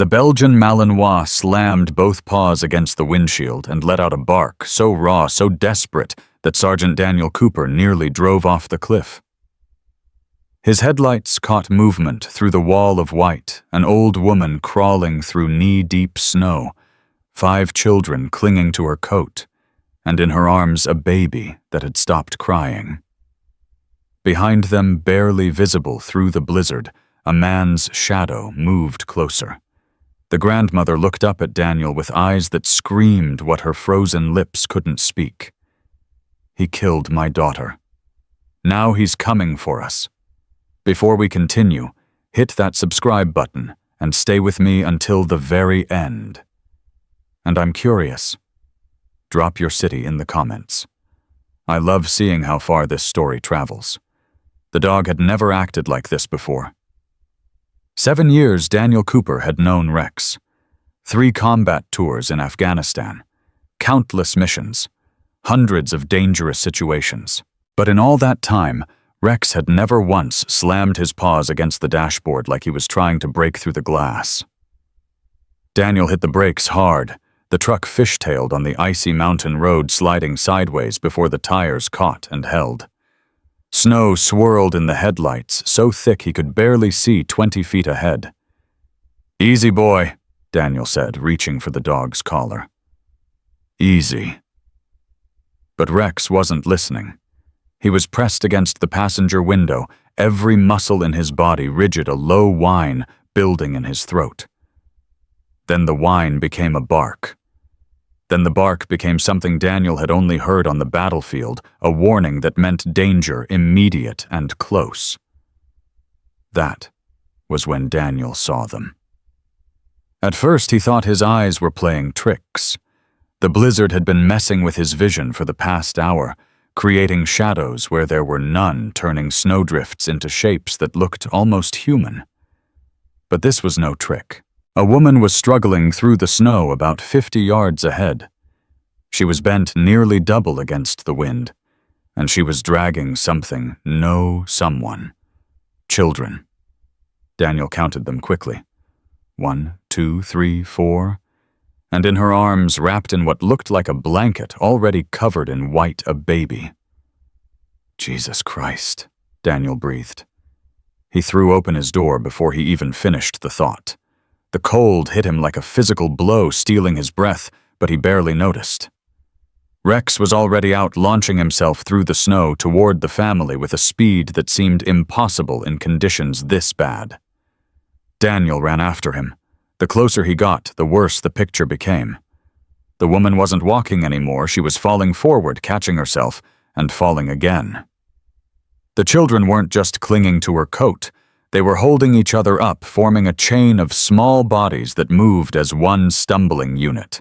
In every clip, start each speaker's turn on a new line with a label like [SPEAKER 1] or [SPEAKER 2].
[SPEAKER 1] The Belgian Malinois slammed both paws against the windshield and let out a bark so raw, so desperate, that Sergeant Daniel Cooper nearly drove off the cliff. His headlights caught movement through the wall of white, an old woman crawling through knee-deep snow, 5 children clinging to her coat, and in her arms a baby that had stopped crying. Behind them, barely visible through the blizzard, a man's shadow moved closer. The grandmother looked up at Daniel with eyes that screamed what her frozen lips couldn't speak. "He killed my daughter. Now he's coming for us. Before we continue, hit that subscribe button and stay with me until the very end. And I'm curious. Drop your city in the comments. I love seeing how far this story travels. The dog had never acted like this before. 7 years Daniel Cooper had known Rex. 3 combat tours in Afghanistan, countless missions, hundreds of dangerous situations. But in all that time, Rex had never once slammed his paws against the dashboard like he was trying to break through the glass. Daniel hit the brakes hard, the truck fishtailed on the icy mountain road, sliding sideways before the tires caught and held. Snow swirled in the headlights, so thick he could barely see 20 feet ahead. "Easy, boy," Daniel said, reaching for the dog's collar. "Easy." But Rex wasn't listening. He was pressed against the passenger window, every muscle in his body rigid, a low whine building in his throat. Then the whine became a bark. Then the bark became something Daniel had only heard on the battlefield, a warning that meant danger, immediate and close. That was when Daniel saw them. At first he thought his eyes were playing tricks. The blizzard had been messing with his vision for the past hour, creating shadows where there were none, turning snowdrifts into shapes that looked almost human. But this was no trick. A woman was struggling through the snow about 50 yards ahead. She was bent nearly double against the wind, and she was dragging something, someone. Children. Daniel counted them quickly. 1, 2, 3, 4. And in her arms, wrapped in what looked like a blanket, already covered in white, a baby. "Jesus Christ," Daniel breathed. He threw open his door before he even finished the thought. The cold hit him like a physical blow, stealing his breath, but he barely noticed. Rex was already out, launching himself through the snow toward the family with a speed that seemed impossible in conditions this bad. Daniel ran after him. The closer he got, the worse the picture became. The woman wasn't walking anymore, she was falling forward, catching herself, and falling again. The children weren't just clinging to her coat. They were holding each other up, forming a chain of small bodies that moved as one stumbling unit.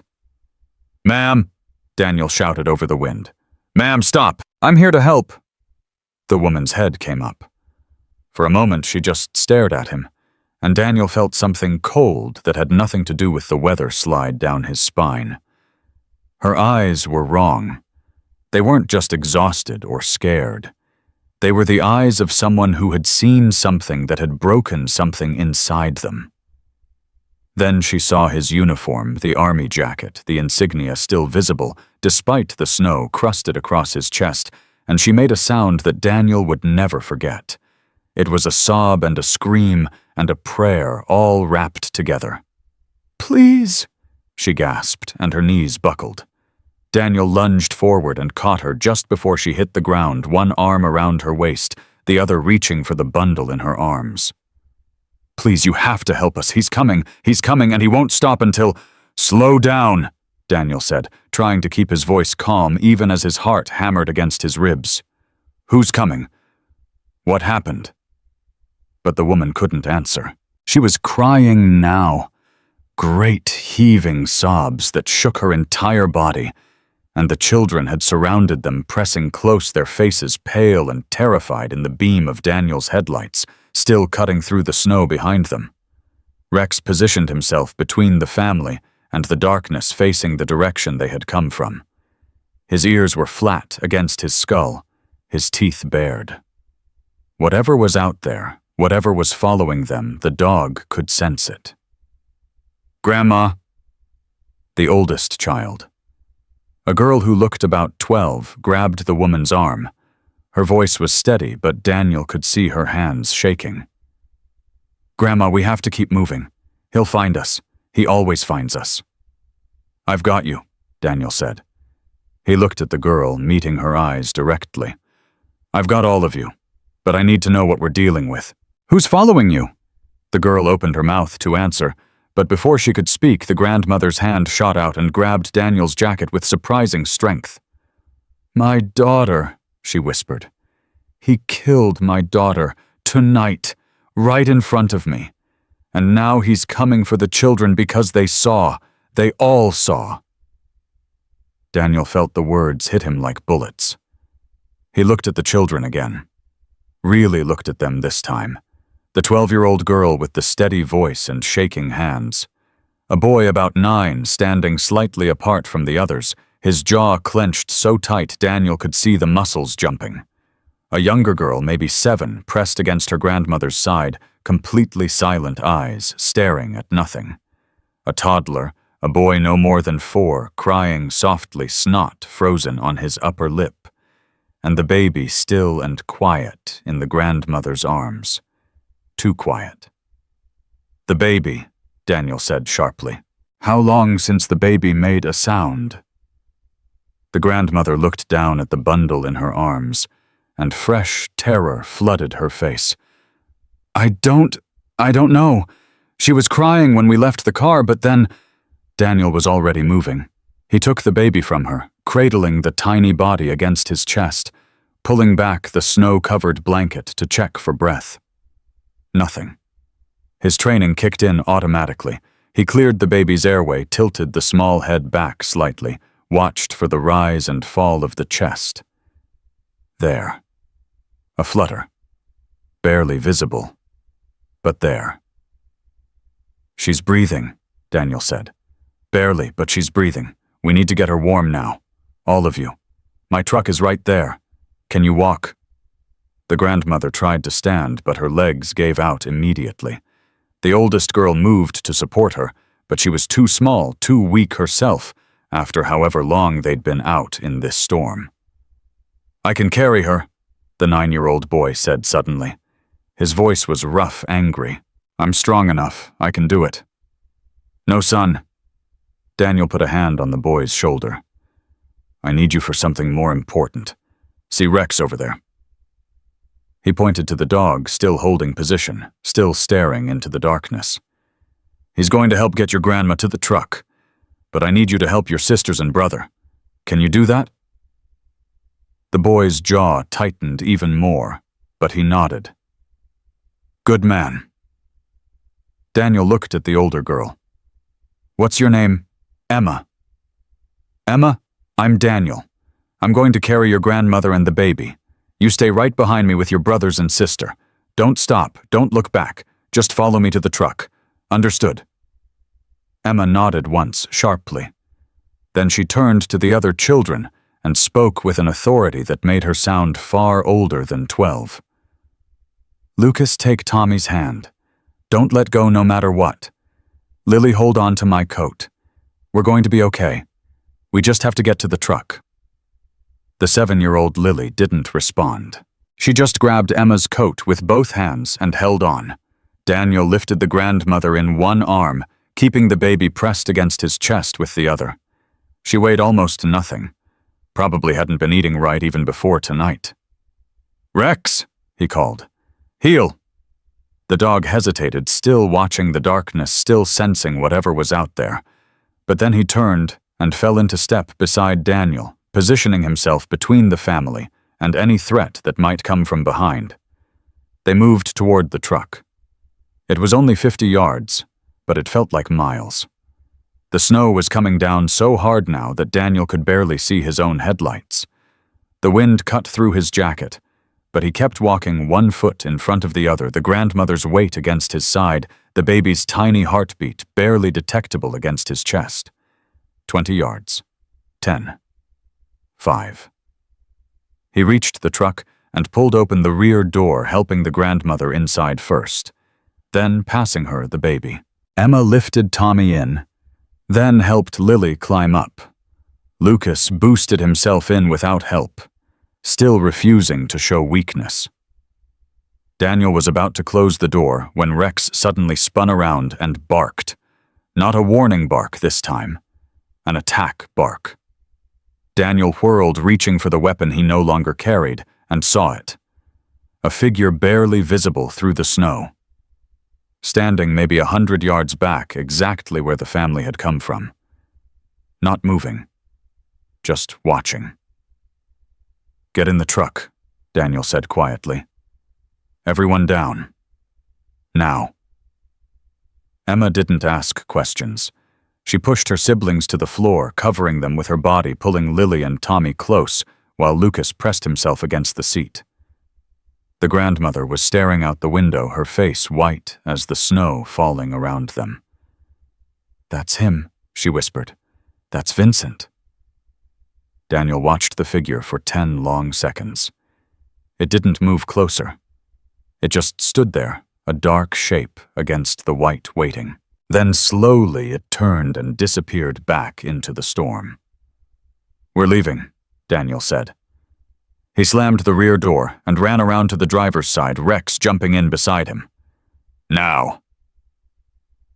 [SPEAKER 1] "Ma'am!" Daniel shouted over the wind. "Ma'am, stop! I'm here to help!" The woman's head came up. For a moment, she just stared at him, and Daniel felt something cold that had nothing to do with the weather slide down his spine. Her eyes were wrong. They weren't just exhausted or scared. They were the eyes of someone who had seen something that had broken something inside them. Then she saw his uniform, the army jacket, the insignia still visible, despite the snow crusted across his chest, and she made a sound that Daniel would never forget. It was a sob and a scream and a prayer all wrapped together. "Please," she gasped, and her knees buckled. Daniel lunged forward and caught her just before she hit the ground, one arm around her waist, the other reaching for the bundle in her arms. "Please, you have to help us. He's coming, and he won't stop until—" "Slow down," Daniel said, trying to keep his voice calm even as his heart hammered against his ribs. "Who's coming? What happened?" But the woman couldn't answer. She was crying now. Great heaving sobs that shook her entire body. And the children had surrounded them, pressing close, their faces pale and terrified in the beam of Daniel's headlights, still cutting through the snow behind them. Rex positioned himself between the family and the darkness facing the direction they had come from. His ears were flat against his skull, his teeth bared. Whatever was out there, whatever was following them, the dog could sense it. Grandma. The oldest child. A girl who looked about 12 grabbed the woman's arm. Her voice was steady, but Daniel could see her hands shaking. Grandma, we have to keep moving. He'll find us. He always finds us. I've got you, Daniel said. He looked at the girl, meeting her eyes directly. I've got all of you, but I need to know what we're dealing with. Who's following you? The girl opened her mouth to answer, but before she could speak, the grandmother's hand shot out and grabbed Daniel's jacket with surprising strength. My daughter, she whispered. He killed my daughter, tonight, right in front of me. And now he's coming for the children because they all saw. Daniel felt the words hit him like bullets. He looked at the children again. Really looked at them this time. The 12-year-old girl with the steady voice and shaking hands. A boy about 9 standing slightly apart from the others, his jaw clenched so tight Daniel could see the muscles jumping. A younger girl, maybe 7, pressed against her grandmother's side, completely silent eyes, staring at nothing. A toddler, a boy no more than 4, crying softly, snot frozen on his upper lip. And the baby still and quiet in the grandmother's arms. Too quiet. The baby, Daniel said sharply. How long since the baby made a sound? The grandmother looked down at the bundle in her arms, and fresh terror flooded her face. I don't know. She was crying when we left the car, but then... Daniel was already moving. He took the baby from her, cradling the tiny body against his chest, pulling back the snow-covered blanket to check for breath. Nothing. His training kicked in automatically. He cleared the baby's airway, tilted the small head back slightly, watched for the rise and fall of the chest. There. A flutter. Barely visible. But there. She's breathing, Daniel said. Barely, but she's breathing. We need to get her warm now. All of you. My truck is right there. Can you walk? The grandmother tried to stand, but her legs gave out immediately. The oldest girl moved to support her, but she was too small, too weak herself, after however long they'd been out in this storm. I can carry her, the 9-year-old boy said suddenly. His voice was rough, angry. I'm strong enough. I can do it. No, son. Daniel put a hand on the boy's shoulder. I need you for something more important. See Rex over there. He pointed to the dog, still holding position, still staring into the darkness. He's going to help get your grandma to the truck, but I need you to help your sisters and brother. Can you do that? The boy's jaw tightened even more, but he nodded. Good man. Daniel looked at the older girl. What's your name? Emma. Emma, I'm Daniel. I'm going to carry your grandmother and the baby. You stay right behind me with your brothers and sister. Don't stop, don't look back. Just follow me to the truck. Understood? Emma nodded once, sharply. Then she turned to the other children and spoke with an authority that made her sound far older than 12. Lucas, take Tommy's hand. Don't let go no matter what. Lily, hold on to my coat. We're going to be okay. We just have to get to the truck. The 7-year-old Lily didn't respond. She just grabbed Emma's coat with both hands and held on. Daniel lifted the grandmother in one arm, keeping the baby pressed against his chest with the other. She weighed almost nothing. Probably hadn't been eating right even before tonight. Rex, he called. Heel. The dog hesitated, still watching the darkness, still sensing whatever was out there. But then he turned and fell into step beside Daniel, positioning himself between the family and any threat that might come from behind. They moved toward the truck. It was only 50 yards, but it felt like miles. The snow was coming down so hard now that Daniel could barely see his own headlights. The wind cut through his jacket, but he kept walking one foot in front of the other, the grandmother's weight against his side, the baby's tiny heartbeat barely detectable against his chest. 20 yards. 10. 5. He reached the truck and pulled open the rear door, helping the grandmother inside first. Then, passing her, the baby. Emma lifted Tommy in, then helped Lily climb up. Lucas boosted himself in without help, still refusing to show weakness. Daniel was about to close the door when Rex suddenly spun around and barked. Not a warning bark this time, an attack bark. Daniel whirled, reaching for the weapon he no longer carried, and saw it. A figure barely visible through the snow. Standing maybe 100 yards back, exactly where the family had come from. Not moving, just watching. "Get in the truck," Daniel said quietly. "Everyone down. Now." Emma didn't ask questions. She pushed her siblings to the floor, covering them with her body, pulling Lily and Tommy close, while Lucas pressed himself against the seat. The grandmother was staring out the window, her face white as the snow falling around them. "That's him," she whispered. "That's Vincent." Daniel watched the figure for 10 long seconds. It didn't move closer. It just stood there, a dark shape against the white waiting. Then slowly it turned and disappeared back into the storm. "We're leaving," Daniel said. He slammed the rear door and ran around to the driver's side, Rex jumping in beside him. "Now."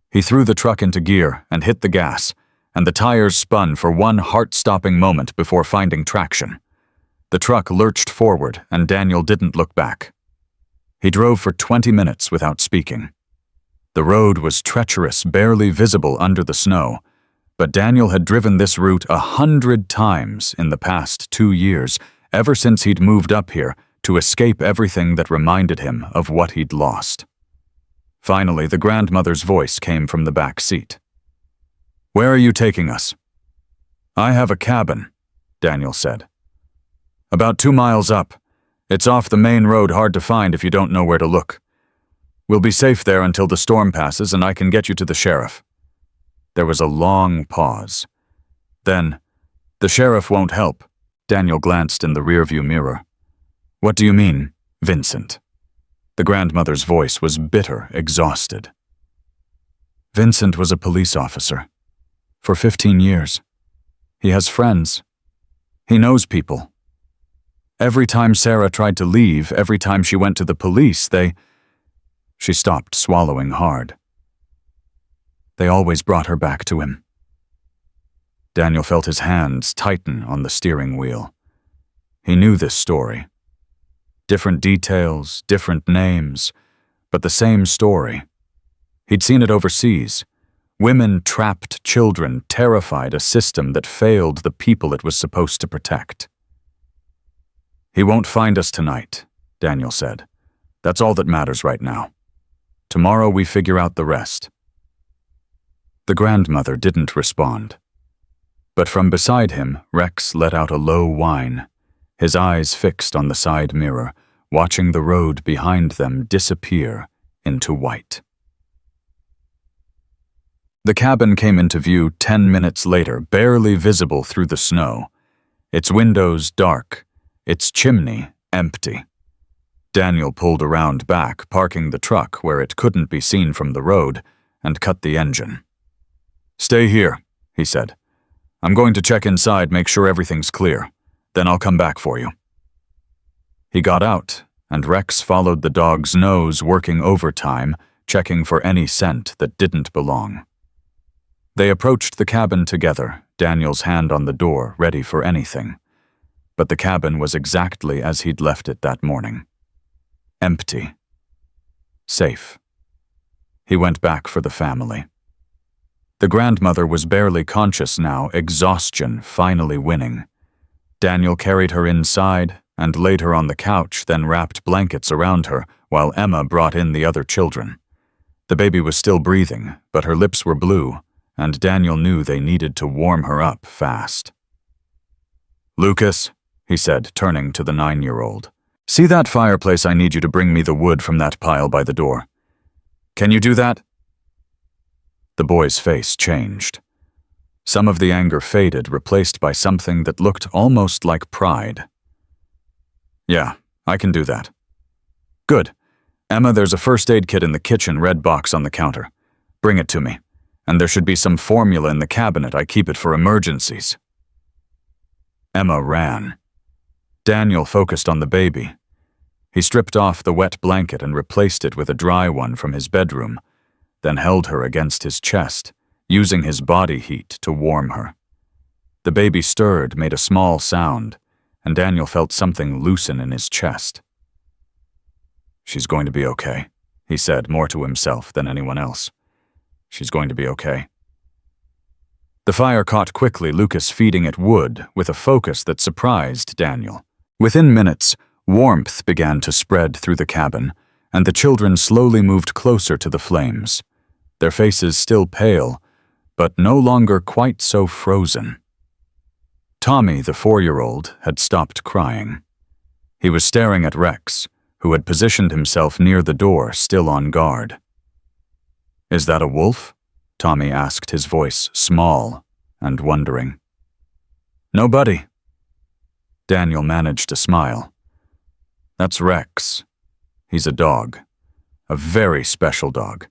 [SPEAKER 1] He threw the truck into gear and hit the gas, and the tires spun for one heart-stopping moment before finding traction. The truck lurched forward, and Daniel didn't look back. He drove for 20 minutes without speaking. The road was treacherous, barely visible under the snow, but Daniel had driven this route 100 times in the past 2 years, ever since he'd moved up here to escape everything that reminded him of what he'd lost. Finally, the grandmother's voice came from the back seat. "Where are you taking us?" "I have a cabin," Daniel said. "About 2 miles up. It's off the main road, hard to find if you don't know where to look. We'll be safe there until the storm passes and I can get you to the sheriff." There was a long pause. Then, "The sheriff won't help." Daniel glanced in the rearview mirror. "What do you mean, Vincent?" The grandmother's voice was bitter, exhausted. "Vincent was a police officer. For 15 years. He has friends. He knows people. Every time Sarah tried to leave, every time she went to the police, She stopped, swallowing hard. They always brought her back to him." Daniel felt his hands tighten on the steering wheel. He knew this story. Different details, different names, but the same story. He'd seen it overseas. Women trapped children, terrified a system that failed the people it was supposed to protect. "He won't find us tonight," Daniel said. "That's all that matters right now. Tomorrow we figure out the rest." The grandmother didn't respond. But from beside him, Rex let out a low whine, his eyes fixed on the side mirror, watching the road behind them disappear into white. The cabin came into view 10 minutes later, barely visible through the snow, its windows dark, its chimney empty. Daniel pulled around back, parking the truck where it couldn't be seen from the road, and cut the engine. "Stay here," he said. "I'm going to check inside, make sure everything's clear. Then I'll come back for you." He got out, and Rex followed the dog's nose, working overtime, checking for any scent that didn't belong. They approached the cabin together, Daniel's hand on the door, ready for anything. But the cabin was exactly as he'd left it that morning. Empty. Safe. He went back for the family. The grandmother was barely conscious now, exhaustion finally winning. Daniel carried her inside and laid her on the couch, then wrapped blankets around her while Emma brought in the other children. The baby was still breathing, but her lips were blue, and Daniel knew they needed to warm her up fast. "Lucas," he said, turning to the 9-year-old. "See that fireplace? I need you to bring me the wood from that pile by the door. Can you do that?" The boy's face changed. Some of the anger faded, replaced by something that looked almost like pride. "Yeah, I can do that." "Good. Emma, there's a first aid kit in the kitchen, red box on the counter. Bring it to me, and there should be some formula in the cabinet. I keep it for emergencies." Emma ran. Daniel focused on the baby. He stripped off the wet blanket and replaced it with a dry one from his bedroom, then held her against his chest, using his body heat to warm her. The baby stirred, made a small sound, and Daniel felt something loosen in his chest. "She's going to be okay," he said, more to himself than anyone else. "She's going to be okay." The fire caught quickly, Lucas feeding it wood with a focus that surprised Daniel. Within minutes, warmth began to spread through the cabin, and the children slowly moved closer to the flames, their faces still pale, but no longer quite so frozen. Tommy, the 4-year-old, had stopped crying. He was staring at Rex, who had positioned himself near the door, still on guard. "Is that a wolf?" Tommy asked, his voice small and wondering. "Nobody." Daniel managed to smile. "That's Rex. He's a dog. A very special dog.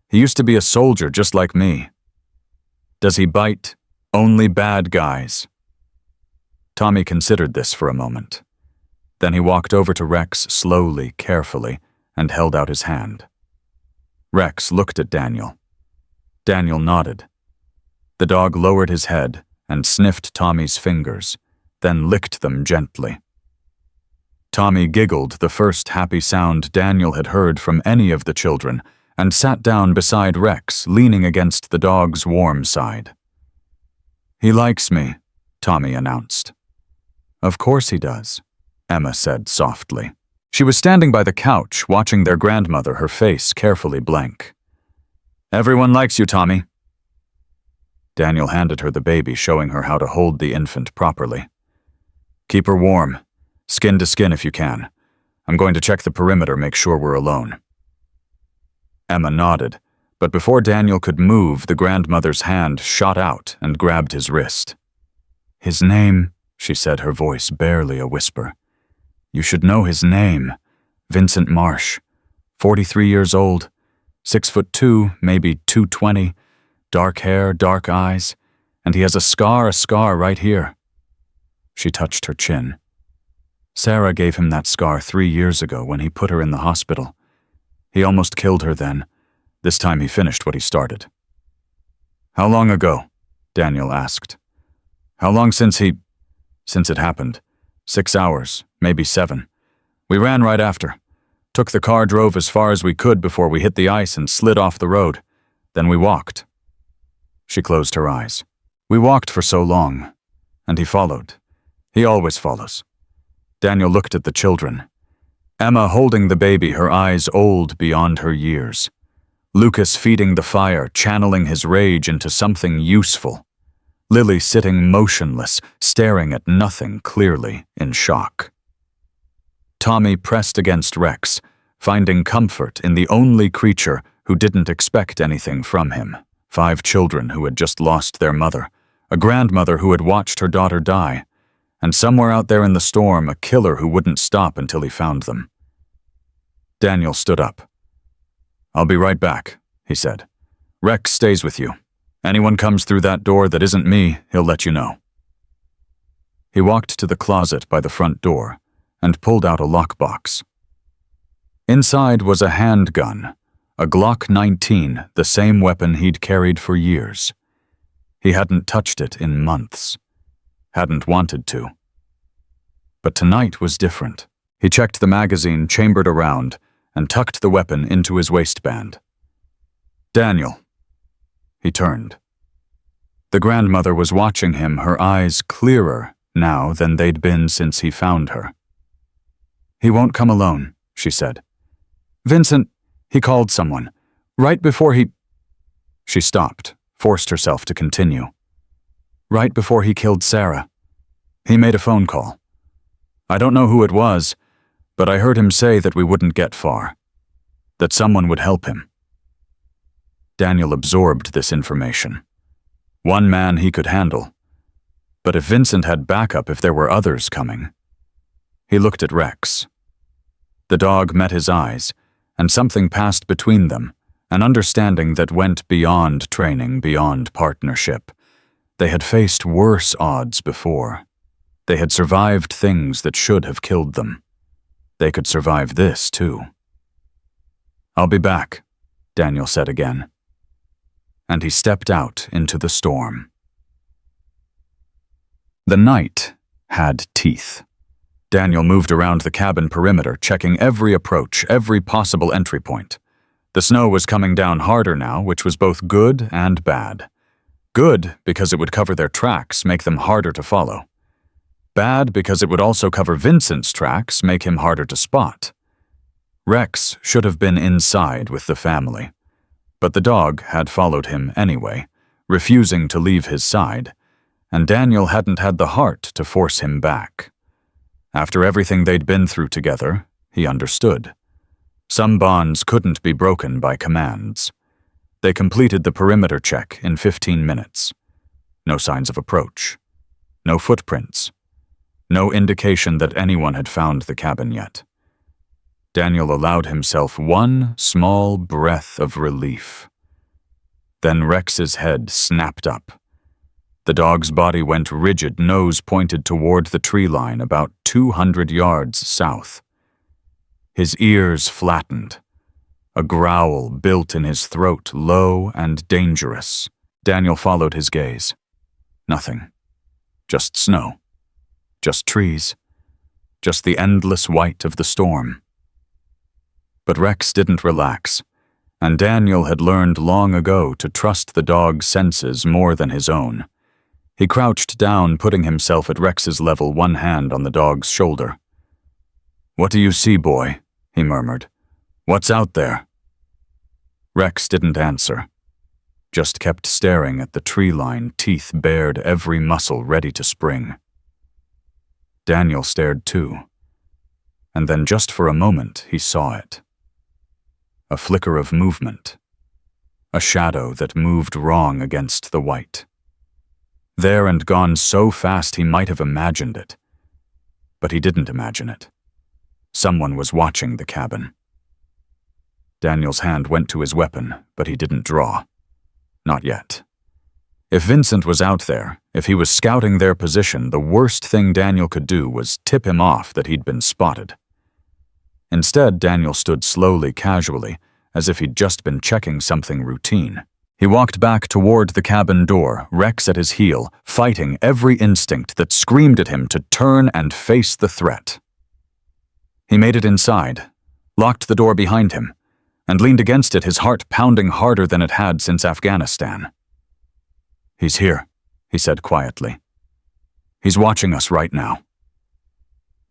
[SPEAKER 1] He used to be a soldier just like me." "Does he bite only bad guys?" Tommy considered this for a moment. Then he walked over to Rex slowly, carefully, and held out his hand. Rex looked at Daniel. Daniel nodded. The dog lowered his head and sniffed Tommy's fingers, then licked them gently. Tommy giggled, the first happy sound Daniel had heard from any of the children, and sat down beside Rex, leaning against the dog's warm side. "He likes me," Tommy announced. "Of course he does," Emma said softly. She was standing by the couch, watching their grandmother, her face carefully blank. "Everyone likes you, Tommy." Daniel handed her the baby, showing her how to hold the infant properly. "Keep her warm, skin to skin if you can. I'm going to check the perimeter, make sure we're alone." Emma nodded, but before Daniel could move, the grandmother's hand shot out and grabbed his wrist. "His name," she said, her voice barely a whisper. "You should know his name. Vincent Marsh. 43 years old. 6'2", maybe 220. Dark hair, dark eyes. And he has a scar right here." She touched her chin. "Sarah gave him that scar 3 years ago when he put her in the hospital. He almost killed her then. This time he finished what he started." "How long ago?" Daniel asked. "How long since it happened? 6 hours, maybe 7. We ran right after. Took the car, drove as far as we could before we hit the ice and slid off the road. Then we walked." She closed her eyes. "We walked for so long. And he followed. He always follows." Daniel looked at the children. Emma holding the baby, her eyes old beyond her years. Lucas feeding the fire, channeling his rage into something useful. Lily sitting motionless, staring at nothing clearly, in shock. Tommy pressed against Rex, finding comfort in the only creature who didn't expect anything from him. 5 children who had just lost their mother, a grandmother who had watched her daughter die, and somewhere out there in the storm, a killer who wouldn't stop until he found them. Daniel stood up. "I'll be right back," he said. "Rex stays with you. Anyone comes through that door that isn't me, he'll let you know." He walked to the closet by the front door and pulled out a lockbox. Inside was a handgun, a Glock 19, the same weapon he'd carried for years. He hadn't touched it in months. Hadn't wanted to. But tonight was different. He checked the magazine, chambered around, and tucked the weapon into his waistband. "Daniel." He turned. The grandmother was watching him, her eyes clearer now than they'd been since he found her. "He won't come alone," she said. "Vincent, he called someone. Right before he—" She stopped, forced herself to continue. "Right before he killed Sarah. He made a phone call. I don't know who it was, but I heard him say that we wouldn't get far. That someone would help him." Daniel absorbed this information. One man he could handle. But if Vincent had backup, if there were others coming. He looked at Rex. The dog met his eyes, and something passed between them, An understanding that went beyond training, beyond partnership. They had faced worse odds before. They had survived things that should have killed them. They could survive this, too. "I'll be back," Daniel said again. And he stepped out into the storm. The night had teeth. Daniel moved around the cabin perimeter, checking every approach, every possible entry point. The snow was coming down harder now, which was both good and bad. Good because it would cover their tracks, make them harder to follow. Bad because it would also cover Vincent's tracks, make him harder to spot. Rex should have been inside with the family, but the dog had followed him anyway, refusing to leave his side, and Daniel hadn't had the heart to force him back. After everything they'd been through together, he understood. Some bonds couldn't be broken by commands. They completed the perimeter check in 15 minutes. No signs of approach. No footprints. No indication that anyone had found the cabin yet. Daniel allowed himself one small breath of relief. Then Rex's head snapped up. The dog's body went rigid, nose pointed toward the tree line about 200 yards south. His ears flattened. A growl built in his throat, low and dangerous. Daniel followed his gaze. Nothing. Just snow. Just trees. Just the endless white of the storm. But Rex didn't relax, and Daniel had learned long ago to trust the dog's senses more than his own. He crouched down, putting himself at Rex's level, one hand on the dog's shoulder. "What do you see, boy?" he murmured. "What's out there?" Rex didn't answer, just kept staring at the tree line, teeth bared, every muscle ready to spring. Daniel stared too, and then just for a moment he saw it. A flicker of movement, a shadow that moved wrong against the white. There and gone so fast he might have imagined it, but he didn't imagine it. Someone was watching the cabin. Daniel's hand went to his weapon, but he didn't draw. Not yet. If Vincent was out there, if he was scouting their position, the worst thing Daniel could do was tip him off that he'd been spotted. Instead, Daniel stood slowly, casually, as if he'd just been checking something routine. He walked back toward the cabin door, Rex at his heel, fighting every instinct that screamed at him to turn and face the threat. He made it inside, locked the door behind him, and leaned against it, his heart pounding harder than it had since Afghanistan. "He's here," he said quietly. "He's watching us right now."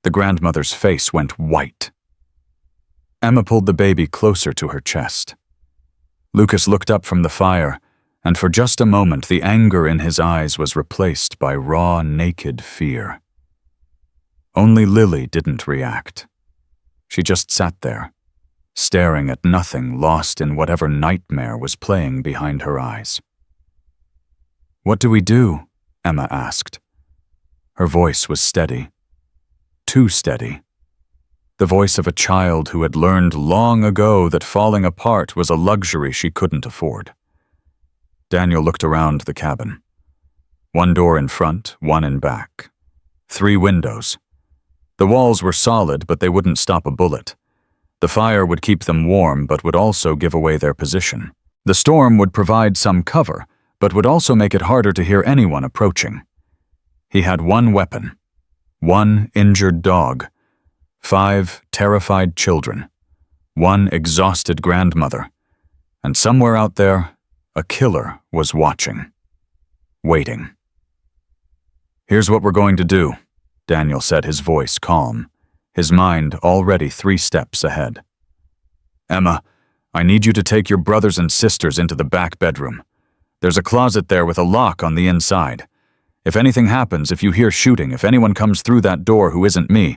[SPEAKER 1] The grandmother's face went white. Emma pulled the baby closer to her chest. Lucas looked up from the fire, and for just a moment the anger in his eyes was replaced by raw, naked fear. Only Lily didn't react. She just sat there, staring at nothing, lost in whatever nightmare was playing behind her eyes. "What do we do?" Emma asked. Her voice was steady. Too steady. The voice of a child who had learned long ago that falling apart was a luxury she couldn't afford. Daniel looked around the cabin. One door in front, one in back. 3 windows. The walls were solid, but they wouldn't stop a bullet. The fire would keep them warm, but would also give away their position. The storm would provide some cover, but would also make it harder to hear anyone approaching. He had one weapon, one injured dog, 5 terrified children, one exhausted grandmother, and somewhere out there, a killer was watching, waiting. "Here's what we're going to do," Daniel said, his voice calm, his mind already 3 steps ahead. "Emma, I need you to take your brothers and sisters into the back bedroom. There's a closet there with a lock on the inside. If anything happens, if you hear shooting, if anyone comes through that door who isn't me,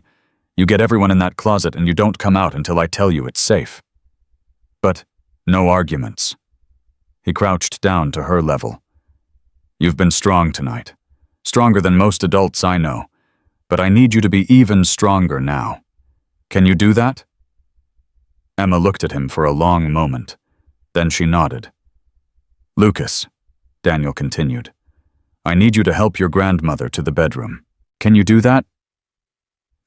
[SPEAKER 1] you get everyone in that closet and you don't come out until I tell you it's safe. But no arguments." He crouched down to her level. "You've been strong tonight, stronger than most adults I know, but I need you to be even stronger now. Can you do that?" Emma looked at him for a long moment, Then she nodded. "Lucas," Daniel continued, "I need you to help your grandmother to the bedroom. Can you do that?"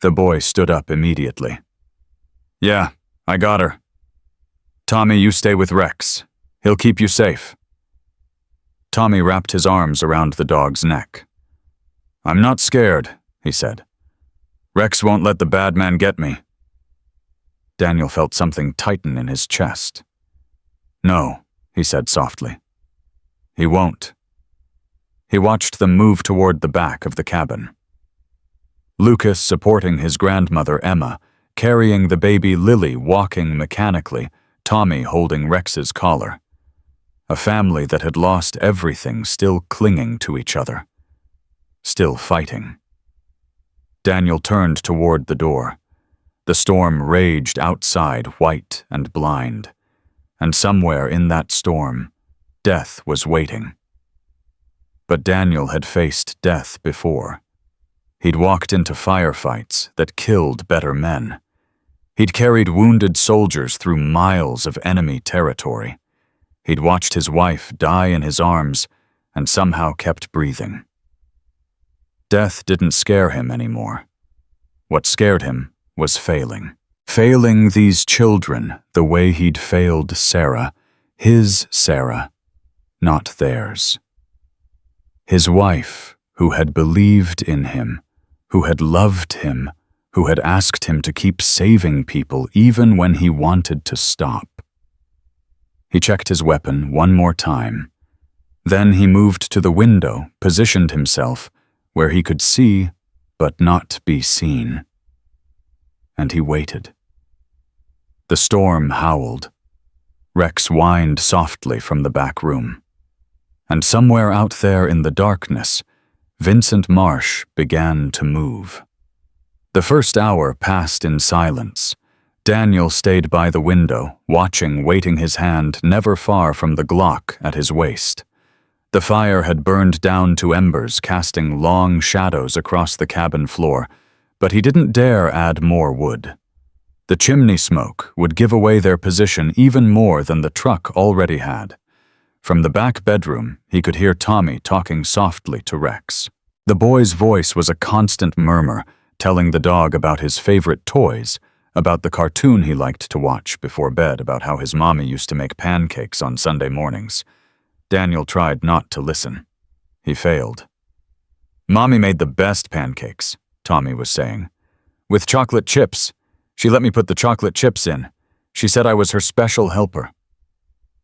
[SPEAKER 1] The boy stood up immediately. "Yeah, I got her. Tommy, you stay with Rex. He'll keep you safe." Tommy wrapped his arms around the dog's neck. "I'm not scared," he said. "Rex won't let the bad man get me." Daniel felt something tighten in his chest. "No," he said softly. "He won't." He watched them move toward the back of the cabin. Lucas supporting his grandmother Emma, carrying the baby Lily walking mechanically, Tommy holding Rex's collar. A family that had lost everything still clinging to each other. Still fighting. Daniel turned toward the door. The storm raged outside, white and blind. And somewhere in that storm, death was waiting. But Daniel had faced death before. He'd walked into firefights that killed better men. He'd carried wounded soldiers through miles of enemy territory. He'd watched his wife die in his arms and somehow kept breathing. Death didn't scare him anymore. What scared him was failing. Failing these children the way he'd failed Sarah, his Sarah, not theirs. His wife, who had believed in him, who had loved him, who had asked him to keep saving people even when he wanted to stop. He checked his weapon one more time. Then he moved to the window, positioned himself where he could see but not be seen. And he waited. The storm howled. Rex whined softly from the back room. And somewhere out there in the darkness, Vincent Marsh began to move. The first hour passed in silence. Daniel stayed by the window, watching, waiting his hand never far from the Glock at his waist. The fire had burned down to embers, casting long shadows across the cabin floor, but he didn't dare add more wood. The chimney smoke would give away their position even more than the truck already had. From the back bedroom, he could hear Tommy talking softly to Rex. The boy's voice was a constant murmur, telling the dog about his favorite toys, about the cartoon he liked to watch before bed, about how his mommy used to make pancakes on Sunday mornings. Daniel tried not to listen. He failed. "Mommy made the best pancakes," Tommy was saying. "With chocolate chips. She let me put the chocolate chips in. She said I was her special helper."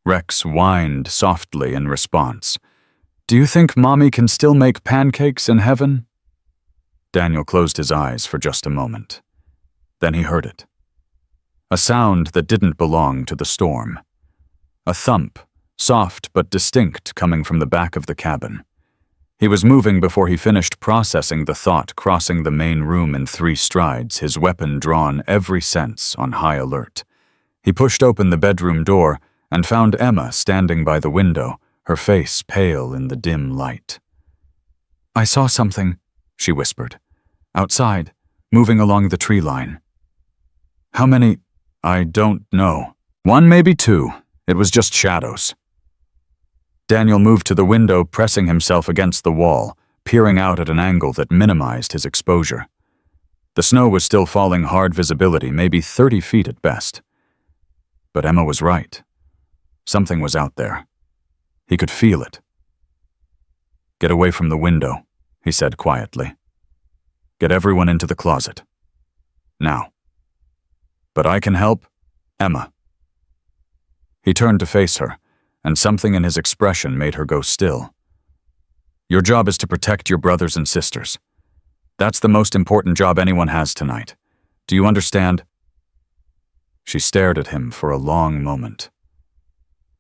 [SPEAKER 1] Rex whined softly in response. "Do you think Mommy can still make pancakes in heaven?" Daniel closed his eyes for just a moment. Then he heard it. A sound that didn't belong to the storm. A thump, soft but distinct, coming from the back of the cabin. He was moving before he finished processing the thought, crossing the main room in 3 strides, his weapon drawn, every sense on high alert. He pushed open the bedroom door and found Emma standing by the window, her face pale in the dim light. "I saw something," she whispered. "Outside, moving along the tree line." "How many?" "I don't know. 1, maybe 2. It was just shadows." Daniel moved to the window, pressing himself against the wall, peering out at an angle that minimized his exposure. The snow was still falling, hard visibility, maybe 30 feet at best. But Emma was right. Something was out there. He could feel it. "Get away from the window," he said quietly. "Get everyone into the closet. Now." "But I can help, Emma." He turned to face her, and something in his expression made her go still. "Your job is to protect your brothers and sisters. That's the most important job anyone has tonight. Do you understand?" She stared at him for a long moment.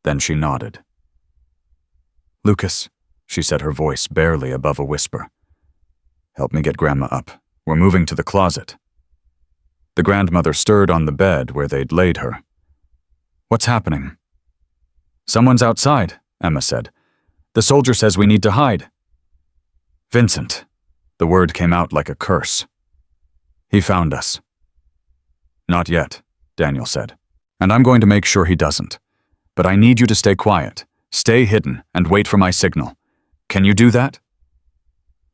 [SPEAKER 1] Then she nodded. "Lucas," she said, her voice barely above a whisper. "Help me get Grandma up. We're moving to the closet." The grandmother stirred on the bed where they'd laid her. "What's happening?" "Someone's outside," Emma said. "The soldier says we need to hide." "Vincent." The word came out like a curse. "He found us." "Not yet," Daniel said. "And I'm going to make sure he doesn't. But I need you to stay quiet, stay hidden, and wait for my signal. Can you do that?"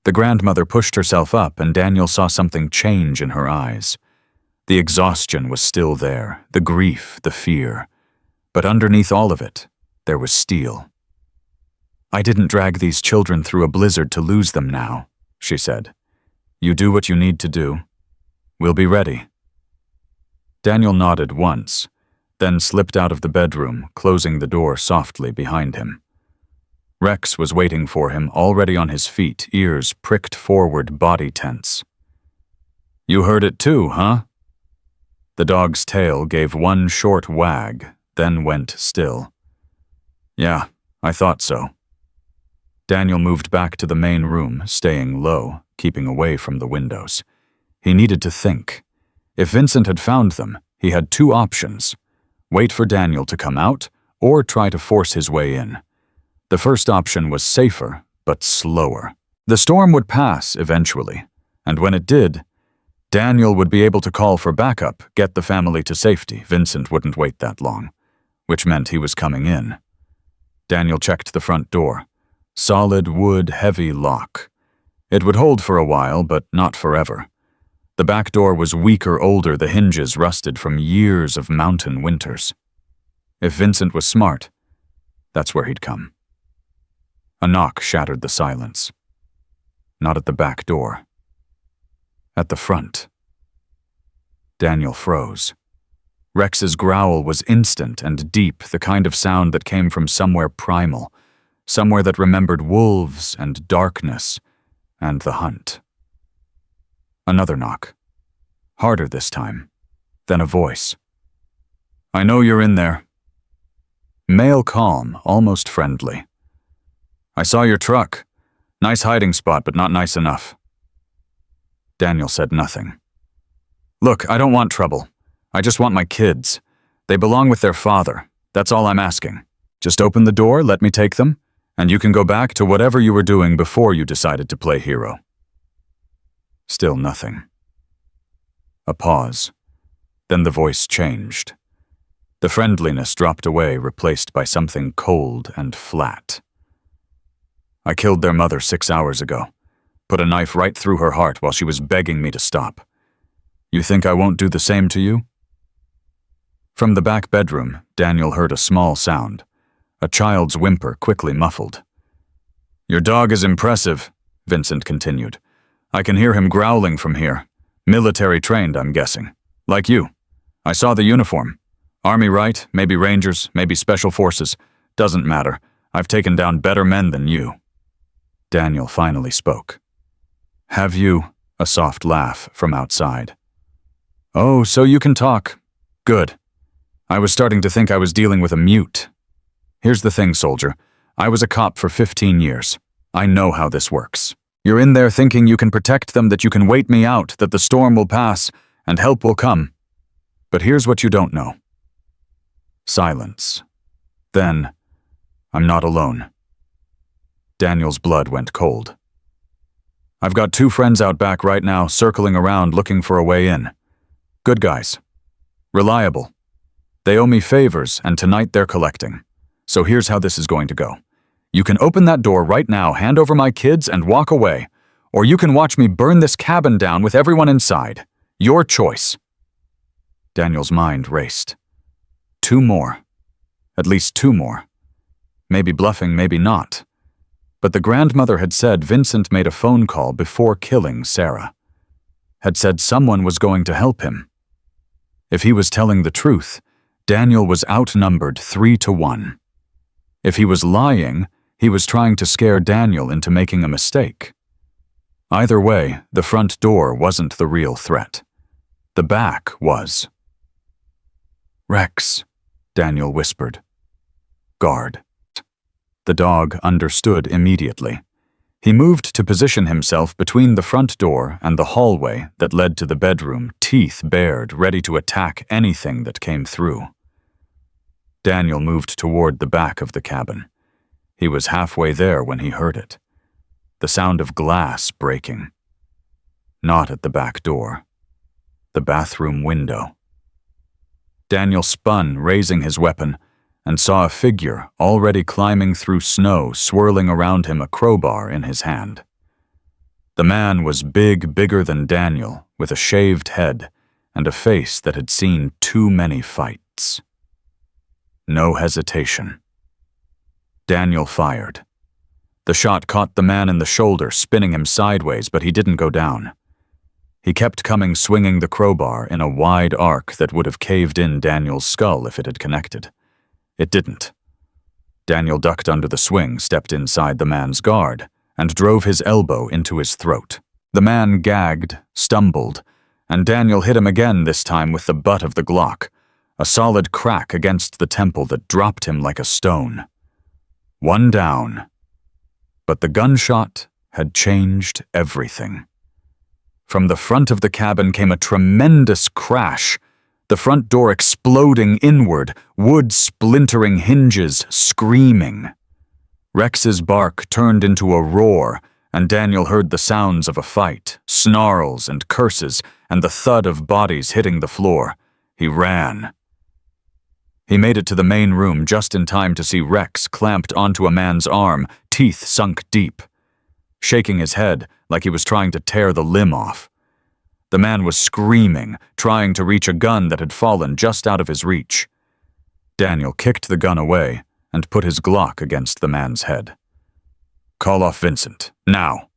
[SPEAKER 1] The grandmother pushed herself up, and Daniel saw something change in her eyes. The exhaustion was still there, the grief, the fear. But underneath all of it, there was steel. "I didn't drag these children through a blizzard to lose them now," she said. "You do what you need to do. We'll be ready." Daniel nodded once, then slipped out of the bedroom, closing the door softly behind him. Rex was waiting for him, already on his feet, ears pricked forward, body tense. "You heard it too, huh?" The dog's tail gave one short wag, then went still. "Yeah, I thought so." Daniel moved back to the main room, staying low, keeping away from the windows. He needed to think. If Vincent had found them, he had two options: wait for Daniel to come out, or try to force his way in. The first option was safer, but slower. The storm would pass eventually, and when it did, Daniel would be able to call for backup, get the family to safety. Vincent wouldn't wait that long, which meant he was coming in. Daniel checked the front door. Solid wood, heavy lock. It would hold for a while, but not forever. The back door was weaker, older, the hinges rusted from years of mountain winters. If Vincent was smart, that's where he'd come. A knock shattered the silence. Not at the back door. At the front. Daniel froze. Rex's growl was instant and deep, the kind of sound that came from somewhere primal, somewhere that remembered wolves and darkness and the hunt. Another knock. Harder this time. Then a voice. "I know you're in there." Male calm, almost friendly. "I saw your truck. Nice hiding spot, but not nice enough." Daniel said nothing. "Look, I don't want trouble. I just want my kids. They belong with their father. That's all I'm asking. Just open the door, let me take them, and you can go back to whatever you were doing before you decided to play hero." Still nothing. A pause. Then the voice changed. The friendliness dropped away, replaced by something cold and flat. "I killed their mother 6 hours ago. Put a knife right through her heart while she was begging me to stop. You think I won't do the same to you?" From the back bedroom, Daniel heard a small sound. A child's whimper, quickly muffled. "Your dog is impressive," Vincent continued. "I can hear him growling from here. Military trained, I'm guessing. Like you. I saw the uniform. Army, right? Maybe Rangers, maybe Special Forces. Doesn't matter. I've taken down better men than you." Daniel finally spoke. "Have you?" A soft laugh from outside. "Oh, so you can talk. Good. I was starting to think I was dealing with a mute. Here's the thing, soldier. I was a cop for 15 years. I know how this works. You're in there thinking you can protect them, that you can wait me out, that the storm will pass, and help will come. But here's what you don't know." Silence. Then, "I'm not alone." Daniel's blood went cold. "I've got 2 friends out back right now, circling around looking for a way in. Good guys. Reliable. They owe me favors, and tonight they're collecting. So here's how this is going to go. You can open that door right now, hand over my kids, and walk away. Or you can watch me burn this cabin down with everyone inside. Your choice." Daniel's mind raced. 2 more. At least 2 more. Maybe bluffing, maybe not. But the grandmother had said Vincent made a phone call before killing Sarah. Had said someone was going to help him. If he was telling the truth, Daniel was outnumbered 3-1. If he was lying, he was trying to scare Daniel into making a mistake. Either way, the front door wasn't the real threat. The back was. "Rex," Daniel whispered. "Guard." The dog understood immediately. He moved to position himself between the front door and the hallway that led to the bedroom, teeth bared, ready to attack anything that came through. Daniel moved toward the back of the cabin. He was halfway there when he heard it. The sound of glass breaking. Not at the back door. The bathroom window. Daniel spun, raising his weapon, and saw a figure already climbing through snow, swirling around him, a crowbar in his hand. The man was bigger than Daniel, with a shaved head and a face that had seen too many fights. No hesitation. Daniel fired. The shot caught the man in the shoulder, spinning him sideways, but he didn't go down. He kept coming, swinging the crowbar in a wide arc that would have caved in Daniel's skull if it had connected. It didn't. Daniel ducked under the swing, stepped inside the man's guard, and drove his elbow into his throat. The man gagged, stumbled, and Daniel hit him again, this time with the butt of the Glock, a solid crack against the temple that dropped him like a stone. One down. But the gunshot had changed everything. From the front of the cabin came a tremendous crash, the front door exploding inward, wood splintering hinges, screaming. Rex's bark turned into a roar, and Daniel heard the sounds of a fight, snarls and curses, and the thud of bodies hitting the floor. He ran. He made it to the main room just in time to see Rex clamped onto a man's arm, teeth sunk deep, shaking his head like he was trying to tear the limb off. The man was screaming, trying to reach a gun that had fallen just out of his reach. Daniel kicked the gun away and put his Glock against the man's head. "Call off Vincent, now."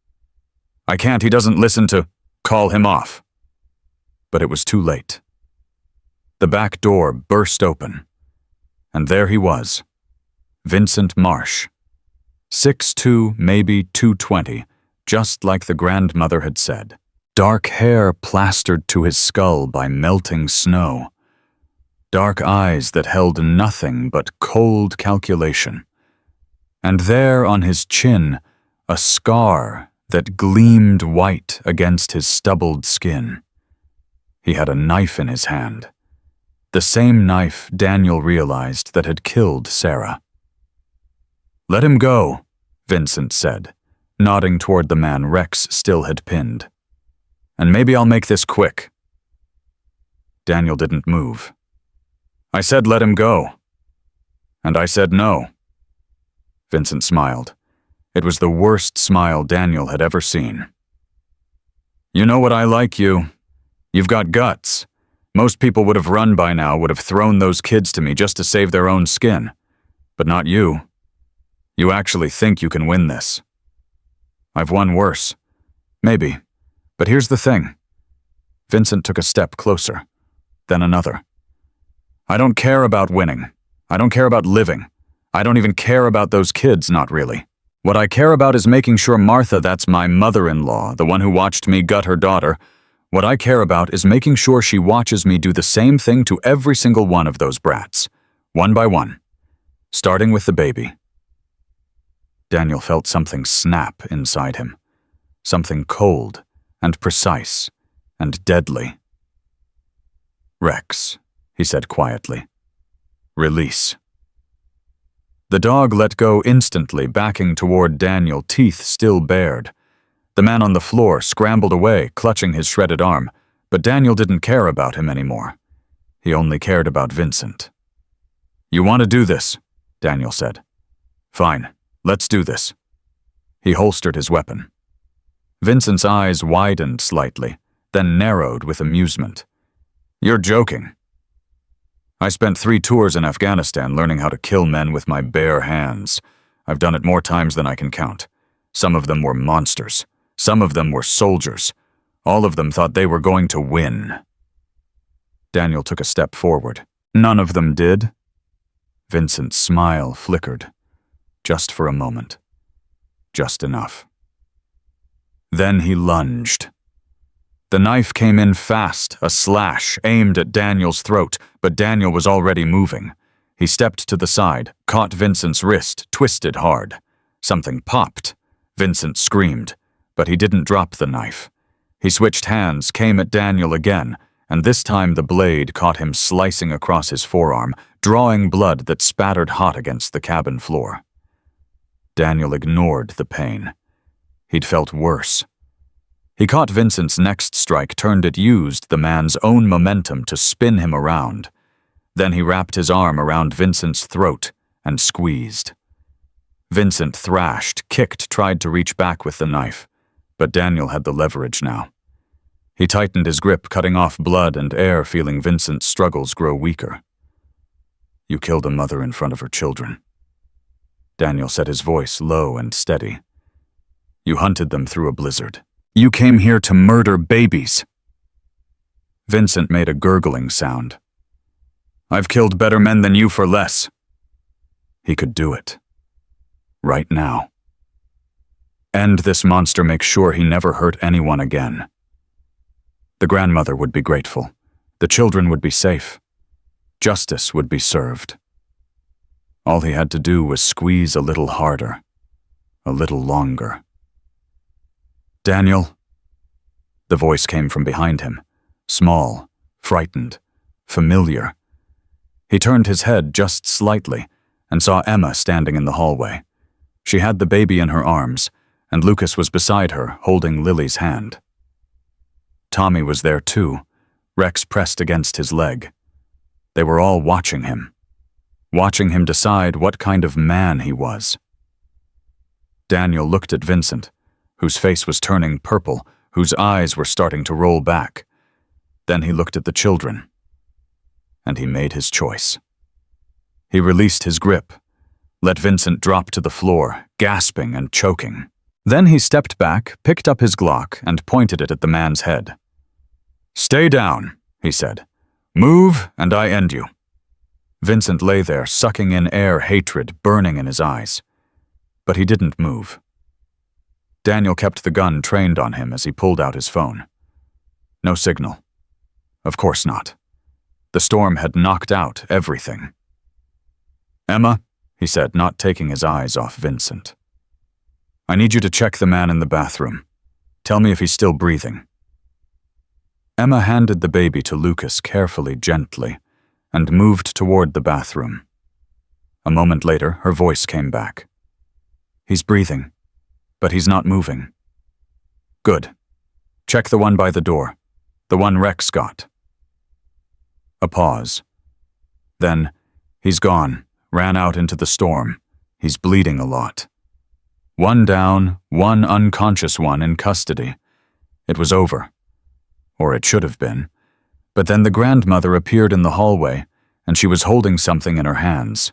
[SPEAKER 1] "I can't, he doesn't listen to—" "Call him off." But it was too late. The back door burst open, and there he was, Vincent Marsh. 6'2", maybe 220, just like the grandmother had said. Dark hair plastered to his skull by melting snow. Dark eyes that held nothing but cold calculation. And there on his chin, a scar that gleamed white against his stubbled skin. He had a knife in his hand. The same knife Daniel realized that had killed Sarah. "Let him go," Vincent said, nodding toward the man Rex still had pinned. "And maybe I'll make this quick." Daniel didn't move. "I said let him go." "And I said no." Vincent smiled. It was the worst smile Daniel had ever seen. "You know what I like you. You've got guts. Most people would have run by now, would have thrown those kids to me just to save their own skin. But not you. You actually think you can win this. I've won worse. Maybe. But here's the thing." Vincent took a step closer, then another. "I don't care about winning. I don't care about living. I don't even care about those kids, not really. What I care about is making sure Martha, that's my mother-in-law, the one who watched me gut her daughter, what I care about is making sure she watches me do the same thing to every single one of those brats, one by one, starting with the baby." Daniel felt something snap inside him, something cold and precise and deadly. "Rex," he said quietly. "Release." The dog let go instantly, backing toward Daniel, teeth still bared. The man on the floor scrambled away, clutching his shredded arm, but Daniel didn't care about him anymore. He only cared about Vincent. "You want to do this?" Daniel said. "Fine, let's do this." He holstered his weapon. Vincent's eyes widened slightly, then narrowed with amusement. "You're joking." "I spent 3 tours in Afghanistan learning how to kill men with my bare hands. I've done it more times than I can count. Some of them were monsters. Some of them were soldiers. All of them thought they were going to win." Daniel took a step forward. "None of them did." Vincent's smile flickered. Just for a moment. Just enough. Then he lunged. The knife came in fast, a slash aimed at Daniel's throat, but Daniel was already moving. He stepped to the side, caught Vincent's wrist, twisted hard. Something popped. Vincent screamed, but he didn't drop the knife. He switched hands, came at Daniel again, and this time the blade caught him slicing across his forearm, drawing blood that spattered hot against the cabin floor. Daniel ignored the pain. He'd felt worse. He caught Vincent's next strike, turned it, used the man's own momentum to spin him around. Then he wrapped his arm around Vincent's throat and squeezed. Vincent thrashed, kicked, tried to reach back with the knife, but Daniel had the leverage now. He tightened his grip, cutting off blood and air, feeling Vincent's struggles grow weaker. "You killed a mother in front of her children." Daniel said, his voice low and steady. "You hunted them through a blizzard. You came here to murder babies." Vincent made a gurgling sound. "I've killed better men than you for less." He could do it. Right now. End this monster, make sure he never hurt anyone again. The grandmother would be grateful. The children would be safe. Justice would be served. All he had to do was squeeze a little harder, a little longer. "Daniel?" The voice came from behind him, small, frightened, familiar. He turned his head just slightly and saw Emma standing in the hallway. She had the baby in her arms, and Lucas was beside her, holding Lily's hand. Tommy was there too, Rex pressed against his leg. They were all watching him decide what kind of man he was. Daniel looked at Vincent, whose face was turning purple, whose eyes were starting to roll back. Then he looked at the children, and he made his choice. He released his grip, let Vincent drop to the floor, gasping and choking. Then he stepped back, picked up his Glock, and pointed it at the man's head. "Stay down," he said. "Move, and I end you." Vincent lay there, sucking in air, hatred burning in his eyes. But he didn't move. Daniel kept the gun trained on him as he pulled out his phone. No signal. Of course not. The storm had knocked out everything. "Emma," he said, not taking his eyes off Vincent. "I need you to check the man in the bathroom. Tell me if he's still breathing." Emma handed the baby to Lucas carefully, gently, and moved toward the bathroom. A moment later, her voice came back. "He's breathing, but he's not moving." "Good. Check the one by the door, the one Rex got." A pause. Then, "He's gone, ran out into the storm. He's bleeding a lot. One down, one unconscious one in custody. It was over. Or it should have been. But then the grandmother appeared in the hallway, and she was holding something in her hands.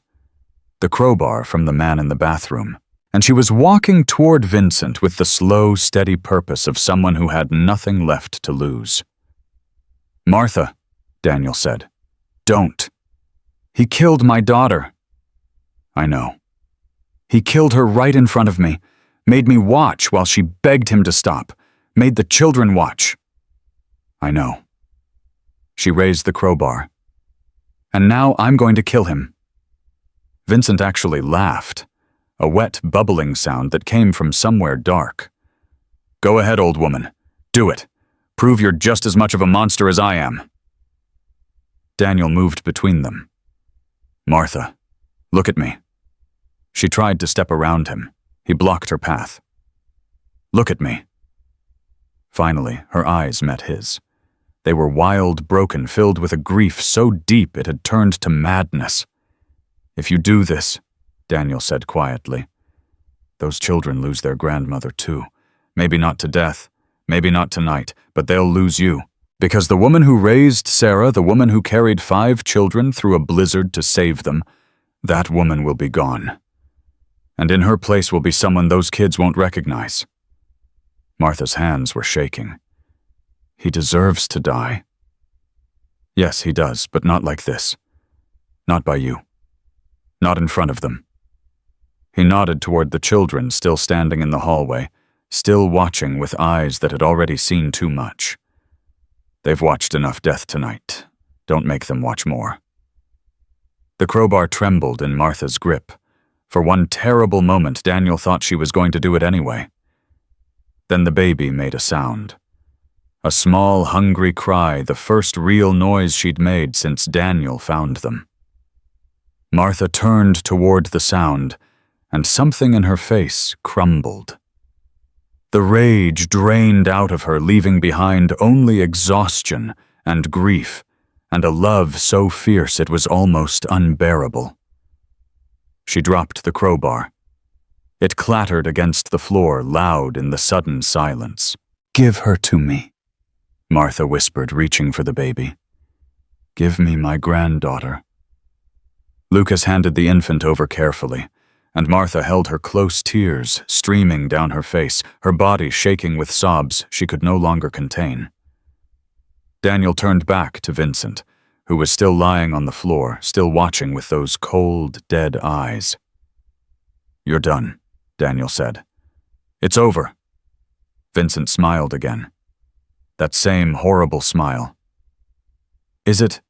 [SPEAKER 1] The crowbar from the man in the bathroom. And she was walking toward Vincent with the slow, steady purpose of someone who had nothing left to lose. "Martha," Daniel said. "Don't. He killed my daughter." "I know. He killed her right in front of me, made me watch while she begged him to stop, made the children watch." "I know." She raised the crowbar. "And now I'm going to kill him." Vincent actually laughed, a wet, bubbling sound that came from somewhere dark. "Go ahead, old woman. Do it. Prove you're just as much of a monster as I am." Daniel moved between them. "Martha, look at me." She tried to step around him. He blocked her path. "Look at me." Finally, her eyes met his. They were wild, broken, filled with a grief so deep it had turned to madness. "If you do this," Daniel said quietly, "those children lose their grandmother too. Maybe not to death, maybe not tonight, but they'll lose you. Because the woman who raised Sarah, the woman who carried 5 children through a blizzard to save them, that woman will be gone. And in her place will be someone those kids won't recognize." Martha's hands were shaking. "He deserves to die." "Yes, he does, but not like this. Not by you. Not in front of them." He nodded toward the children still standing in the hallway, still watching with eyes that had already seen too much. "They've watched enough death tonight. Don't make them watch more." The crowbar trembled in Martha's grip. For one terrible moment, Daniel thought she was going to do it anyway. Then the baby made a sound. A small, hungry cry, the first real noise she'd made since Daniel found them. Martha turned toward the sound, and something in her face crumbled. The rage drained out of her, leaving behind only exhaustion and grief and a love so fierce it was almost unbearable. She dropped the crowbar. It clattered against the floor, loud in the sudden silence. "Give her to me," Martha whispered, reaching for the baby. "Give me my granddaughter." Lucas handed the infant over carefully, and Martha held her close, tears streaming down her face, her body shaking with sobs she could no longer contain. Daniel turned back to Vincent, who was still lying on the floor, still watching with those cold, dead eyes. "You're done," Daniel said. "It's over." Vincent smiled again. That same horrible smile. "Is it?"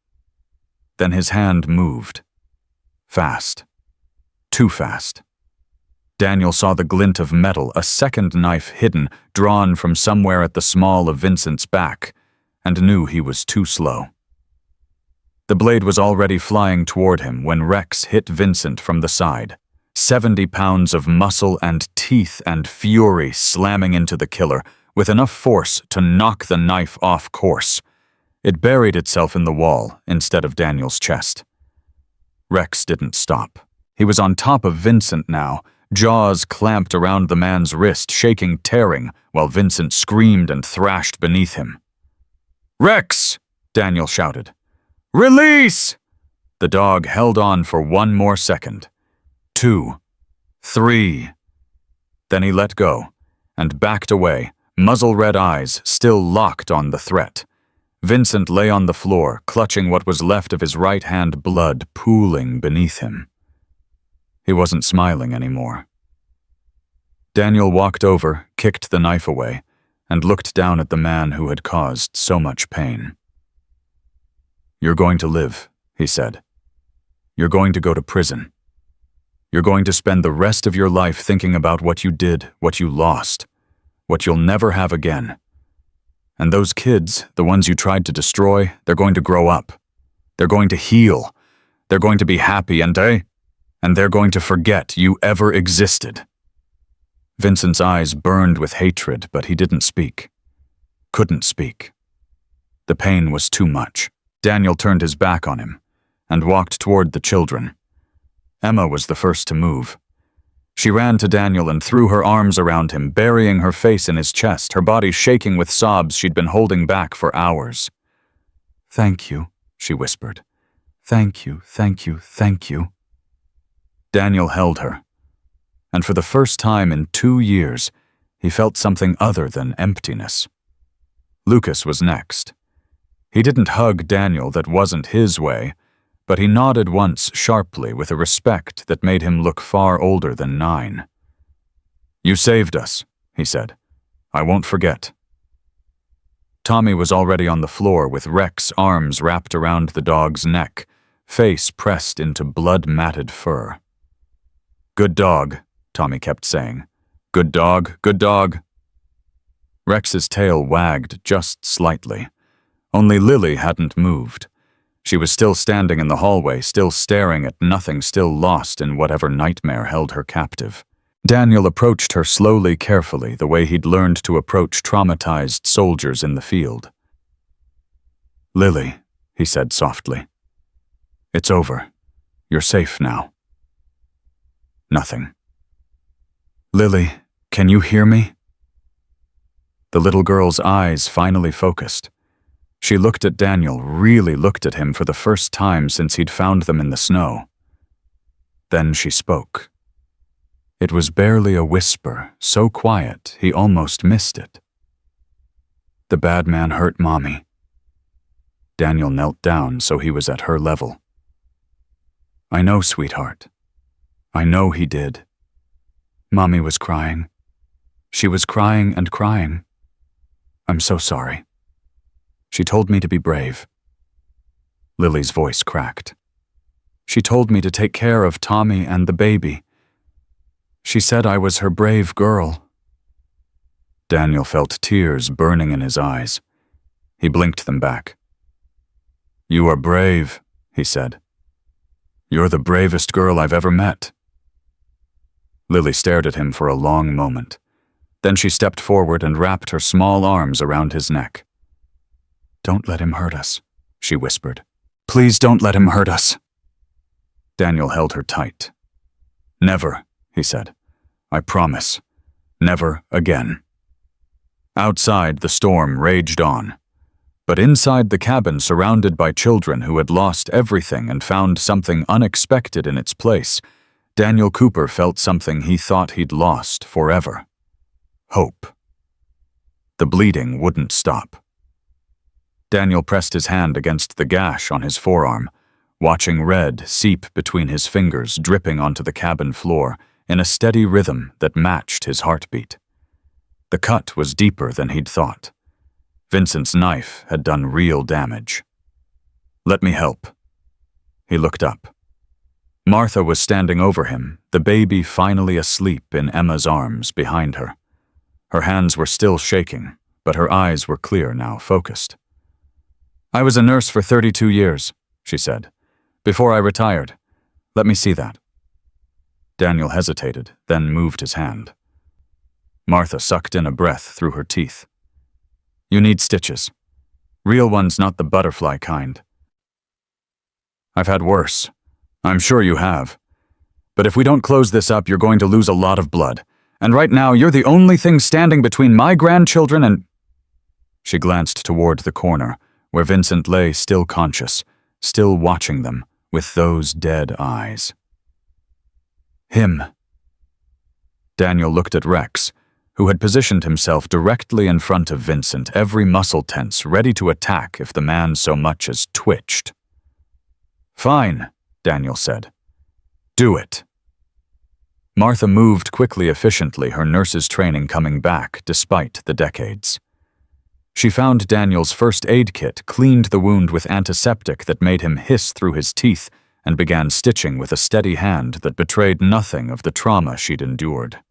[SPEAKER 1] Then his hand moved. Fast. Too fast. Daniel saw the glint of metal, a second knife hidden, drawn from somewhere at the small of Vincent's back, and knew he was too slow. The blade was already flying toward him when Rex hit Vincent from the side. 70 pounds of muscle and teeth and fury slamming into the killer, with enough force to knock the knife off course. It buried itself in the wall instead of Daniel's chest. Rex didn't stop. He was on top of Vincent now, jaws clamped around the man's wrist, shaking, tearing, while Vincent screamed and thrashed beneath him. "Rex!" Daniel shouted. "Release!" The dog held on for one more second. 2, 3. Then he let go and backed away, muzzle-red eyes still locked on the threat. Vincent lay on the floor, clutching what was left of his right hand, blood pooling beneath him. He wasn't smiling anymore. Daniel walked over, kicked the knife away, and looked down at the man who had caused so much pain. "You're going to live," he said. "You're going to go to prison. You're going to spend the rest of your life thinking about what you did, what you lost, what you'll never have again. And those kids, the ones you tried to destroy, they're going to grow up. They're going to heal. They're going to be happy, and they're going to forget you ever existed." Vincent's eyes burned with hatred, but he didn't speak. Couldn't speak. The pain was too much. Daniel turned his back on him and walked toward the children. Emma was the first to move. She ran to Daniel and threw her arms around him, burying her face in his chest, her body shaking with sobs she'd been holding back for hours. "Thank you," she whispered. "Thank you, thank you, thank you." Daniel held her, and for the first time in 2 years, he felt something other than emptiness. Lucas was next. He didn't hug Daniel, that wasn't his way, but he nodded once sharply with a respect that made him look far older than 9. "You saved us," he said. "I won't forget." Tommy was already on the floor with Rex's arms wrapped around the dog's neck, face pressed into blood-matted fur. "Good dog," Tommy kept saying. "Good dog, good dog." Rex's tail wagged just slightly. Only Lily hadn't moved. She was still standing in the hallway, still staring at nothing, still lost in whatever nightmare held her captive. Daniel approached her slowly, carefully, the way he'd learned to approach traumatized soldiers in the field. "Lily," he said softly. "It's over. You're safe now." Nothing. "Lily, can you hear me?" The little girl's eyes finally focused. She looked at Daniel, really looked at him for the first time since he'd found them in the snow. Then she spoke. It was barely a whisper, so quiet he almost missed it. "The bad man hurt Mommy." Daniel knelt down so he was at her level. "I know, sweetheart. I know he did. Mommy was crying. She was crying and crying. I'm so sorry. She told me to be brave." Lily's voice cracked. "She told me to take care of Tommy and the baby. She said I was her brave girl." Daniel felt tears burning in his eyes. He blinked them back. "You are brave," he said. "You're the bravest girl I've ever met." Lily stared at him for a long moment. Then she stepped forward and wrapped her small arms around his neck. "Don't let him hurt us," she whispered. Please don't let him hurt us." Daniel held her tight. "Never," he said. "I promise. Never again." Outside, the storm raged on. But inside the cabin, surrounded by children who had lost everything and found something unexpected in its place, Daniel Cooper felt something he thought he'd lost forever. Hope. The bleeding wouldn't stop. Daniel pressed his hand against the gash on his forearm, watching red seep between his fingers, dripping onto the cabin floor in a steady rhythm that matched his heartbeat. The cut was deeper than he'd thought. Vincent's knife had done real damage. "Let me help." He looked up. Martha was standing over him, the baby finally asleep in Emma's arms behind her. Her hands were still shaking, but her eyes were clear now, focused. "I was a nurse for 32 years, she said, "before I retired. Let me see that." Daniel hesitated, then moved his hand. Martha sucked in a breath through her teeth. "You need stitches. Real ones, not the butterfly kind." "I've had worse. I'm sure you have. But if we don't close this up, you're going to lose a lot of blood. And right now, you're the only thing standing between my grandchildren and—" She glanced toward the corner, where Vincent lay still conscious, still watching them with those dead eyes. Him. Daniel looked at Rex, who had positioned himself directly in front of Vincent, every muscle tense, ready to attack if the man so much as twitched. "Fine," Daniel said. "Do it." Martha moved quickly, efficiently, her nurse's training coming back despite the decades. She found Daniel's first aid kit, cleaned the wound with antiseptic that made him hiss through his teeth, and began stitching with a steady hand that betrayed nothing of the trauma she'd endured.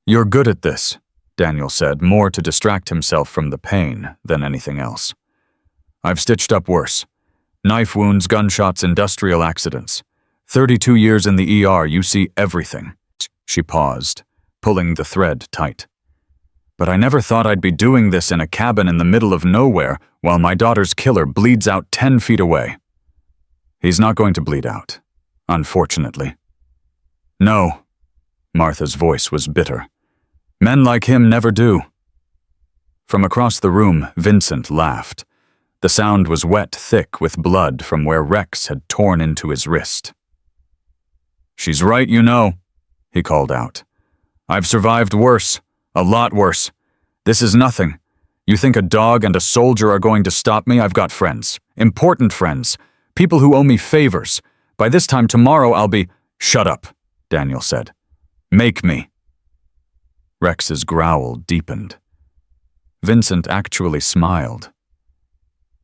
[SPEAKER 1] "You're good at this," Daniel said, more to distract himself from the pain than anything else. "I've stitched up worse. Knife wounds, gunshots, industrial accidents. 32 years in the ER, you see everything." She paused, pulling the thread tight. "But I never thought I'd be doing this in a cabin in the middle of nowhere while my daughter's killer bleeds out 10 feet away." "He's not going to bleed out, unfortunately." "No." Martha's voice was bitter. "Men like him never do." From across the room, Vincent laughed. The sound was wet, thick with blood from where Rex had torn into his wrist. "She's right, you know," he called out. "I've survived worse, a lot worse. This is nothing. You think a dog and a soldier are going to stop me? I've got friends, important friends, people who owe me favors. By this time tomorrow I'll be—" "Shut up," Daniel said. "Make me." Rex's growl deepened. Vincent actually smiled.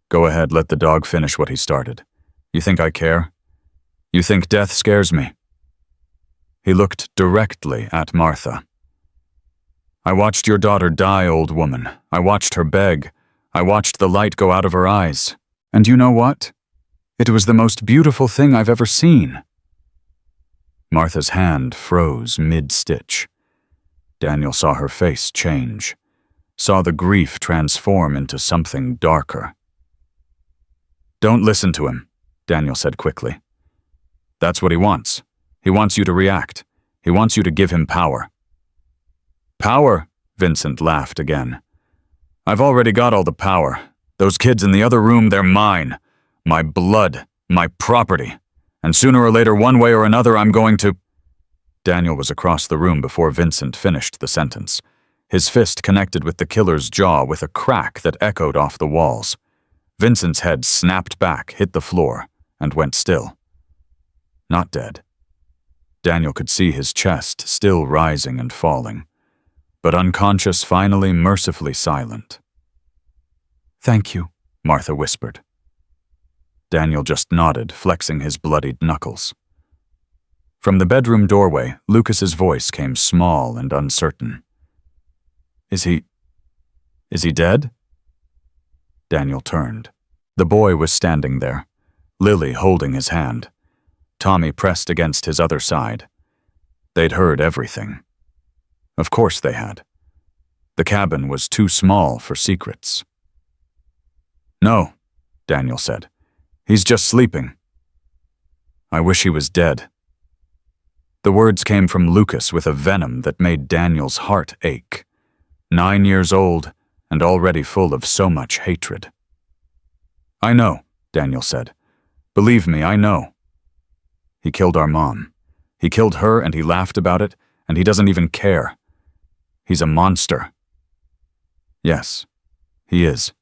[SPEAKER 1] "Go ahead, let the dog finish what he started. You think I care? You think death scares me?" He looked directly at Martha. "I watched your daughter die, old woman. I watched her beg. I watched the light go out of her eyes. And you know what? It was the most beautiful thing I've ever seen." Martha's hand froze mid-stitch. Daniel saw her face change, saw the grief transform into something darker. "Don't listen to him," Daniel said quickly. "That's what he wants. He wants you to react. He wants you to give him power." "Power?" Vincent laughed again. "I've already got all the power. Those kids in the other room, they're mine. My blood, my property. And sooner or later, one way or another, I'm going to—" Daniel was across the room before Vincent finished the sentence. His fist connected with the killer's jaw with a crack that echoed off the walls. Vincent's head snapped back, hit the floor, and went still. Not dead. Daniel could see his chest still rising and falling, but unconscious, finally mercifully silent. "Thank you," Martha whispered. Daniel just nodded, flexing his bloodied knuckles. From the bedroom doorway, Lucas's voice came small and uncertain. Is he dead?" Daniel turned. The boy was standing there, Lily holding his hand. Tommy pressed against his other side. They'd heard everything. Of course they had. The cabin was too small for secrets. "No," Daniel said. He's just sleeping. I wish he was dead. The words came from Lucas with a venom that made Daniel's heart ache. 9 years old and already full of so much hatred. I know, Daniel said. Believe me, I know. He killed our mom. He killed her and he laughed about it, and he doesn't even care. He's a monster. Yes, he is.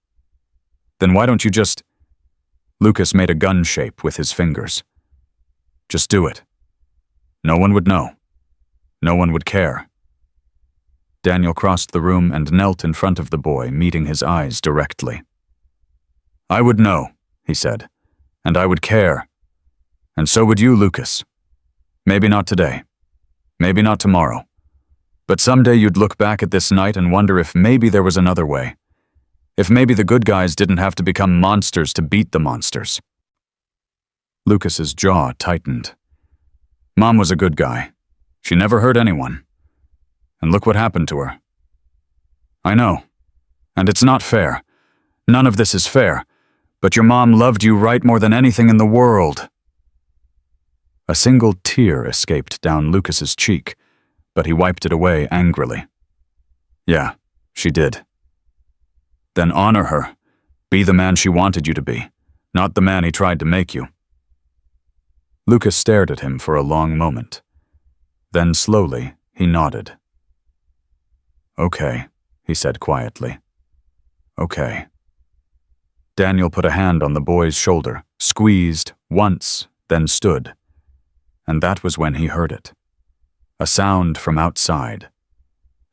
[SPEAKER 1] Then why don't you just... Lucas made a gun shape with his fingers. Just do it. No one would know. No one would care. Daniel crossed the room and knelt in front of the boy, meeting his eyes directly. I would know, he said, and I would care. And so would you, Lucas. Maybe not today. Maybe not tomorrow. But someday you'd look back at this night and wonder if maybe there was another way. If maybe the good guys didn't have to become monsters to beat the monsters. Lucas's jaw tightened. Mom was a good guy. She never hurt anyone. And look what happened to her. I know. And it's not fair. None of this is fair. But your mom loved you right more than anything in the world. A single tear escaped down Lucas's cheek, but he wiped it away angrily. Yeah, she did. Then honor her. Be the man she wanted you to be, not the man he tried to make you. Lucas stared at him for a long moment. Then slowly, he nodded. Okay, he said quietly. Okay. Daniel put a hand on the boy's shoulder, squeezed once, then stood. And that was when he heard it. A sound from outside.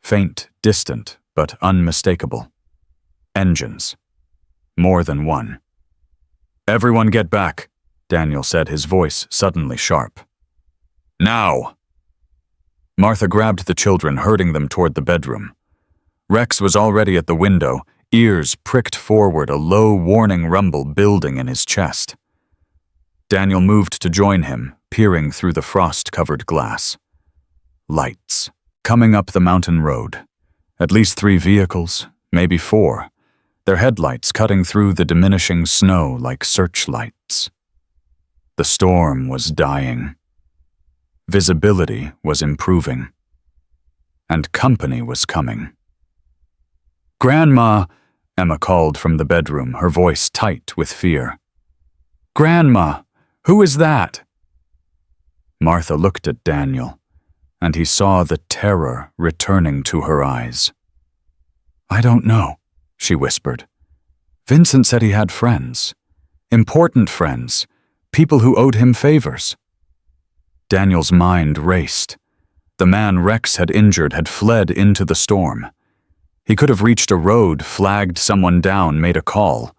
[SPEAKER 1] Faint, distant, but unmistakable. Engines. More than one. Everyone get back, Daniel said, his voice suddenly sharp. Now! Martha grabbed the children, herding them toward the bedroom. Rex was already at the window, ears pricked forward, a low, warning rumble building in his chest. Daniel moved to join him, peering through the frost-covered glass. Lights. Coming up the mountain road. At least 3 vehicles, maybe 4. Their headlights cutting through the diminishing snow like searchlights. The storm was dying. Visibility was improving. And company was coming. Grandma, Emma called from the bedroom, her voice tight with fear. Grandma, who is that? Martha looked at Daniel, and he saw the terror returning to her eyes. I don't know, she whispered. Vincent said he had friends. Important friends. People who owed him favors. Daniel's mind raced. The man Rex had injured had fled into the storm. He could have reached a road, flagged someone down, made a call.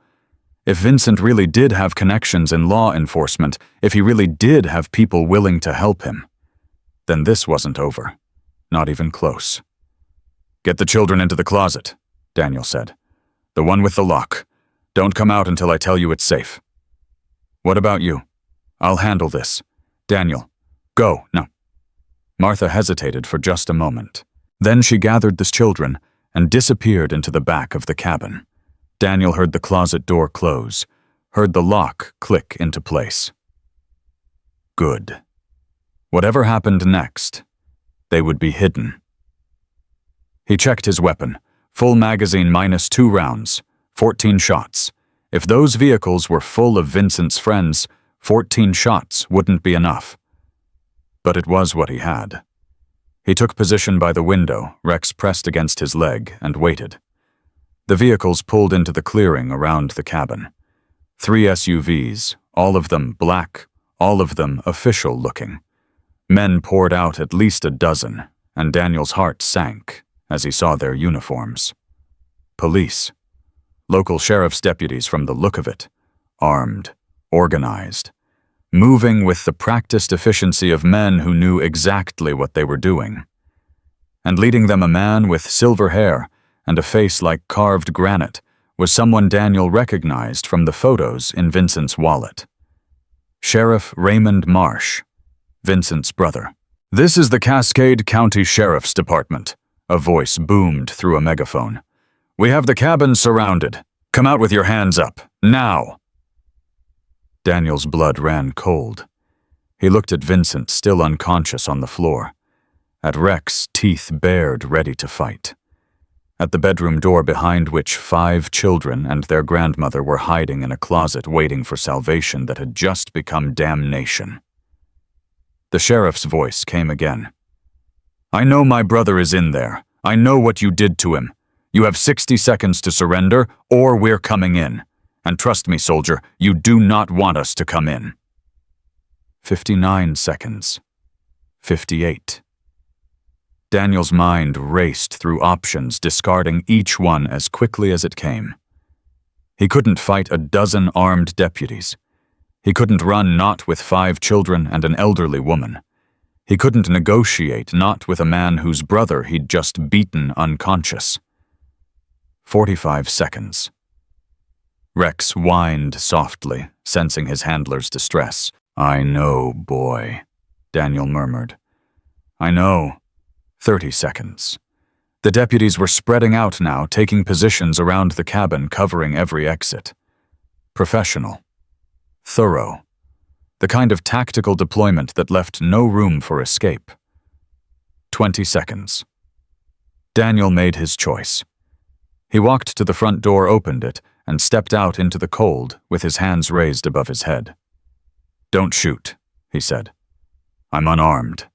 [SPEAKER 1] If Vincent really did have connections in law enforcement, if he really did have people willing to help him, then this wasn't over. Not even close. Get the children into the closet, Daniel said. The one with the lock. Don't come out until I tell you it's safe. What about you? I'll handle this. Daniel, go, no. Martha hesitated for just a moment. Then she gathered the children and disappeared into the back of the cabin. Daniel heard the closet door close, heard the lock click into place. Good. Whatever happened next, they would be hidden. He checked his weapon. Full magazine minus 2 rounds, 14 shots. If those vehicles were full of Vincent's friends, 14 shots wouldn't be enough. But it was what he had. He took position by the window, Rex pressed against his leg, and waited. The vehicles pulled into the clearing around the cabin. 3 SUVs, all of them black, all of them official-looking. Men poured out at least a dozen, and Daniel's heart sank as he saw their uniforms. Police. Local sheriff's deputies from the look of it. Armed. Organized. Moving with the practiced efficiency of men who knew exactly what they were doing. And leading them a man with silver hair and a face like carved granite was someone Daniel recognized from the photos in Vincent's wallet. Sheriff Raymond Marsh, Vincent's brother. This is the Cascade County Sheriff's Department, a voice boomed through a megaphone. We have the cabin surrounded. Come out with your hands up, now. Daniel's blood ran cold. He looked at Vincent, still unconscious on the floor. At Rex, teeth bared, ready to fight. At the bedroom door behind which 5 children and their grandmother were hiding in a closet waiting for salvation that had just become damnation. The sheriff's voice came again. "I know my brother is in there. I know what you did to him. You have 60 seconds to surrender, or we're coming in. And trust me, soldier, you do not want us to come in." 59 seconds. 58. Daniel's mind raced through options, discarding each one as quickly as it came. He couldn't fight a dozen armed deputies. He couldn't run not with 5 children and an elderly woman. He couldn't negotiate not with a man whose brother he'd just beaten unconscious. 45 seconds. Rex whined softly, sensing his handler's distress. "I know, boy," Daniel murmured. "I know." 30 seconds. The deputies were spreading out now, taking positions around the cabin, covering every exit. Professional. Thorough. The kind of tactical deployment that left no room for escape. 20 seconds. Daniel made his choice. He walked to the front door, opened it, and stepped out into the cold with his hands raised above his head. "Don't shoot," he said. "I'm unarmed."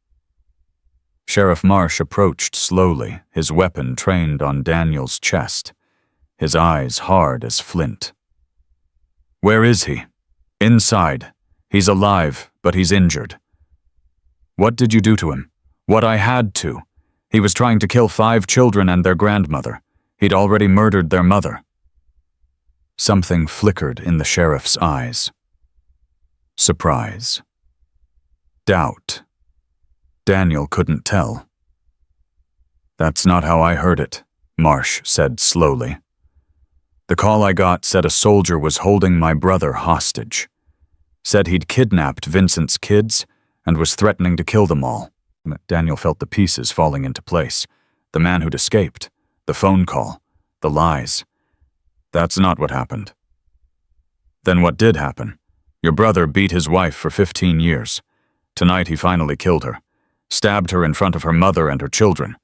[SPEAKER 1] Sheriff Marsh approached slowly, his weapon trained on Daniel's chest, his eyes hard as flint. "Where is he?" "Inside. He's alive, but he's injured." "What did you do to him?" "What I had to. He was trying to kill 5 children and their grandmother. He'd already murdered their mother." Something flickered in the sheriff's eyes. Surprise. Doubt. Daniel couldn't tell. "That's not how I heard it," Marsh said slowly. "The call I got said a soldier was holding my brother hostage. Said he'd kidnapped Vincent's kids and was threatening to kill them all." Daniel felt the pieces falling into place. The man who'd escaped, the phone call, the lies. "That's not what happened." "Then what did happen? Your brother beat his wife for 15 years. Tonight he finally killed her. Stabbed her in front of her mother and her children.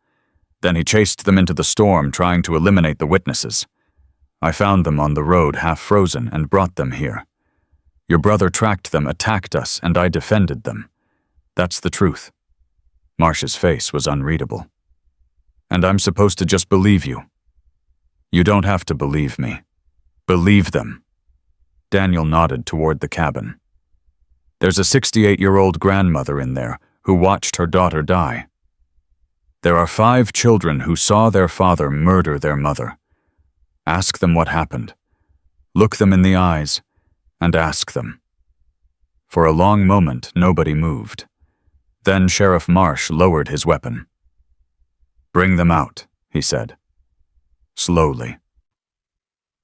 [SPEAKER 1] Then he chased them into the storm, trying to eliminate the witnesses. I found them on the road, half frozen, and brought them here. Your brother tracked them, attacked us, and I defended them. That's the truth." Marsh's face was unreadable. "And I'm supposed to just believe you?" "You don't have to believe me. Believe them." Daniel nodded toward the cabin. "There's a 68-year-old grandmother in there who watched her daughter die. There are 5 children who saw their father murder their mother. Ask them what happened. Look them in the eyes and ask them." For a long moment, nobody moved. Then Sheriff Marsh lowered his weapon. "Bring them out," he said. Slowly.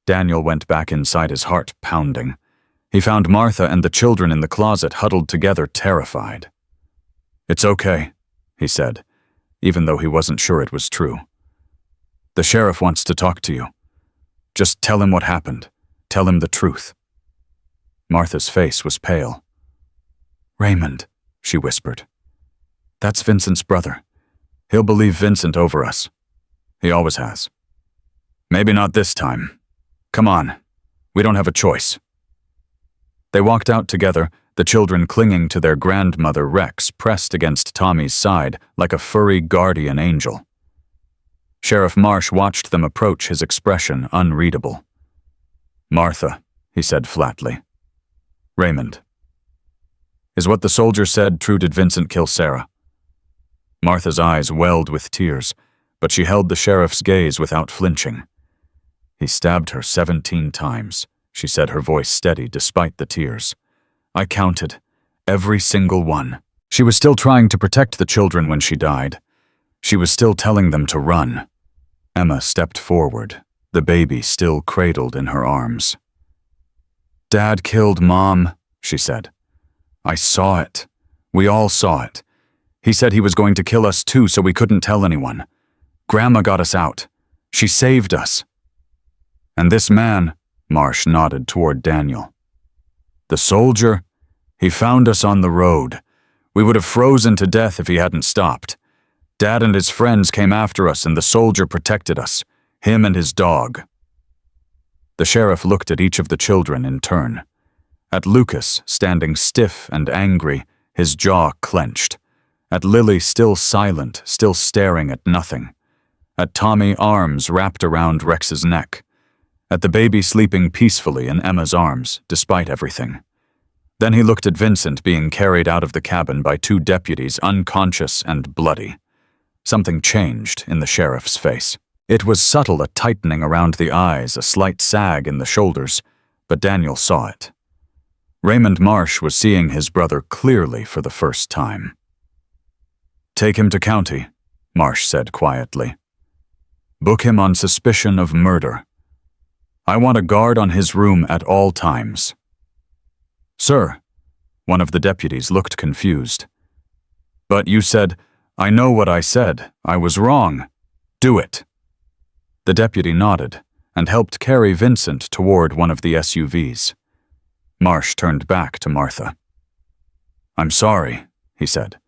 [SPEAKER 1] Daniel went back inside, his heart pounding. He found Martha and the children in the closet, huddled together, terrified. "It's okay," he said, even though he wasn't sure it was true. "The sheriff wants to talk to you. Just tell him what happened. Tell him the truth." Martha's face was pale. "Raymond," she whispered. "That's Vincent's brother. He'll believe Vincent over us. He always has." "Maybe not this time. Come on. We don't have a choice." They walked out together, the children clinging to their grandmother Rex, pressed against Tommy's side like a furry guardian angel. Sheriff Marsh watched them approach, his expression unreadable. "Martha," he said flatly. "Raymond. Is what the soldier said true? Did Vincent kill Sarah?" Martha's eyes welled with tears, but she held the sheriff's gaze without flinching. "He stabbed her 17 times, she said, her voice steady despite the tears. "I counted. Every single one. She was still trying to protect the children when she died. She was still telling them to run." Emma stepped forward, the baby still cradled in her arms. "Dad killed Mom," she said. "I saw it. We all saw it. He said he was going to kill us too, so we couldn't tell anyone. Grandma got us out. She saved us." "And this man," Marsh nodded toward Daniel. The soldier? He found us on the road. We would have frozen to death if he hadn't stopped. Dad and his friends came after us and the soldier protected us, him and his dog." The sheriff looked at each of the children in turn. At Lucas, standing stiff and angry, his jaw clenched. At Lily, still silent, still staring at nothing. At Tommy, arms wrapped around Rex's neck. At the baby sleeping peacefully in Emma's arms, despite everything. Then he looked at Vincent being carried out of the cabin by 2 deputies, unconscious and bloody. Something changed in the sheriff's face. It was subtle, a tightening around the eyes, a slight sag in the shoulders, but Daniel saw it. Raymond Marsh was seeing his brother clearly for the first time. "Take him to county," Marsh said quietly. "Book him on suspicion of murder. I want a guard on his room at all times." "Sir," one of the deputies looked confused. "But you said—" "I know what I said. I was wrong. Do it." The deputy nodded and helped carry Vincent toward one of the SUVs. Marsh turned back to Martha. "I'm sorry," he said.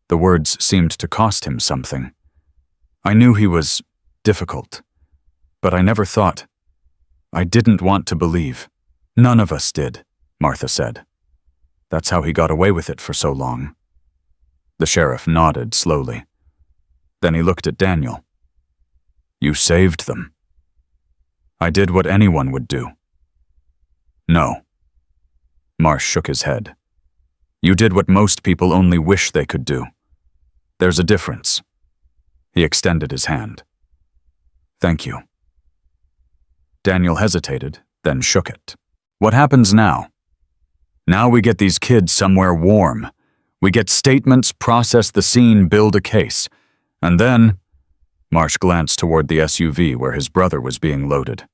[SPEAKER 1] The words seemed to cost him something. "I knew he was difficult, but I never thought. I didn't want to believe." "None of us did," Martha said. "That's how he got away with it for so long." The sheriff nodded slowly. Then he looked at Daniel. "You saved them." "I did what anyone would do." "No." Marsh shook his head. "You did what most people only wish they could do. There's a difference." He extended his hand. "Thank you." Daniel hesitated, then shook it. "What happens now? Now we get these kids somewhere warm. We get statements, process the scene, build a case. And then—" Marsh glanced toward the SUV where his brother was being loaded.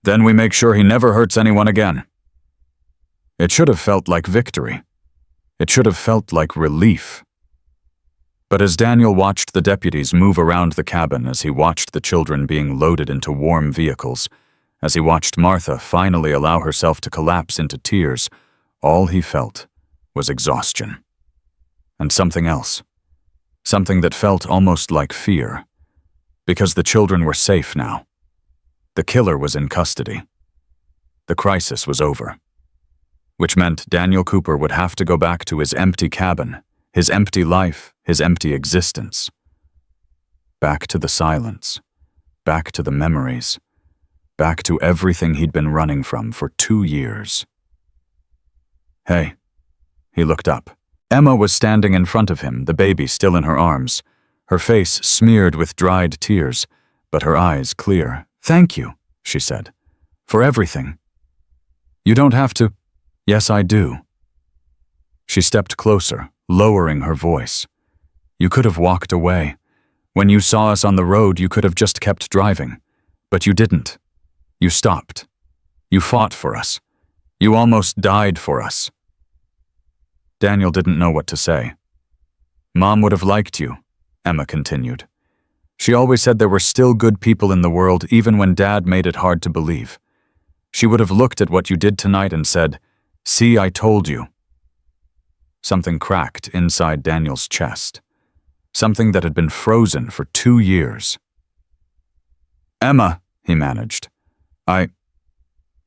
[SPEAKER 1] "Then we make sure he never hurts anyone again." It should have felt like victory. It should have felt like relief. But as Daniel watched the deputies move around the cabin, as he watched the children being loaded into warm vehicles, as he watched Martha finally allow herself to collapse into tears, all he felt was exhaustion. And something else. Something that felt almost like fear. Because the children were safe now. The killer was in custody. The crisis was over. Which meant Daniel Cooper would have to go back to his empty cabin, his empty life, his empty existence. Back to the silence. Back to the memories. Back to everything he'd been running from for 2 years. "Hey." He looked up. Emma was standing in front of him, the baby still in her arms, her face smeared with dried tears, but her eyes clear. "Thank you," she said, "for everything. You don't have to—" "Yes, I do." She stepped closer, lowering her voice. "You could have walked away. When you saw us on the road, you could have just kept driving. But you didn't. You stopped. You fought for us. You almost died for us." Daniel didn't know what to say. "Mom would have liked you," Emma continued. "She always said there were still good people in the world even when Dad made it hard to believe. She would have looked at what you did tonight and said, 'See, I told you.'" Something cracked inside Daniel's chest. Something that had been frozen for 2 years. "Emma," he managed.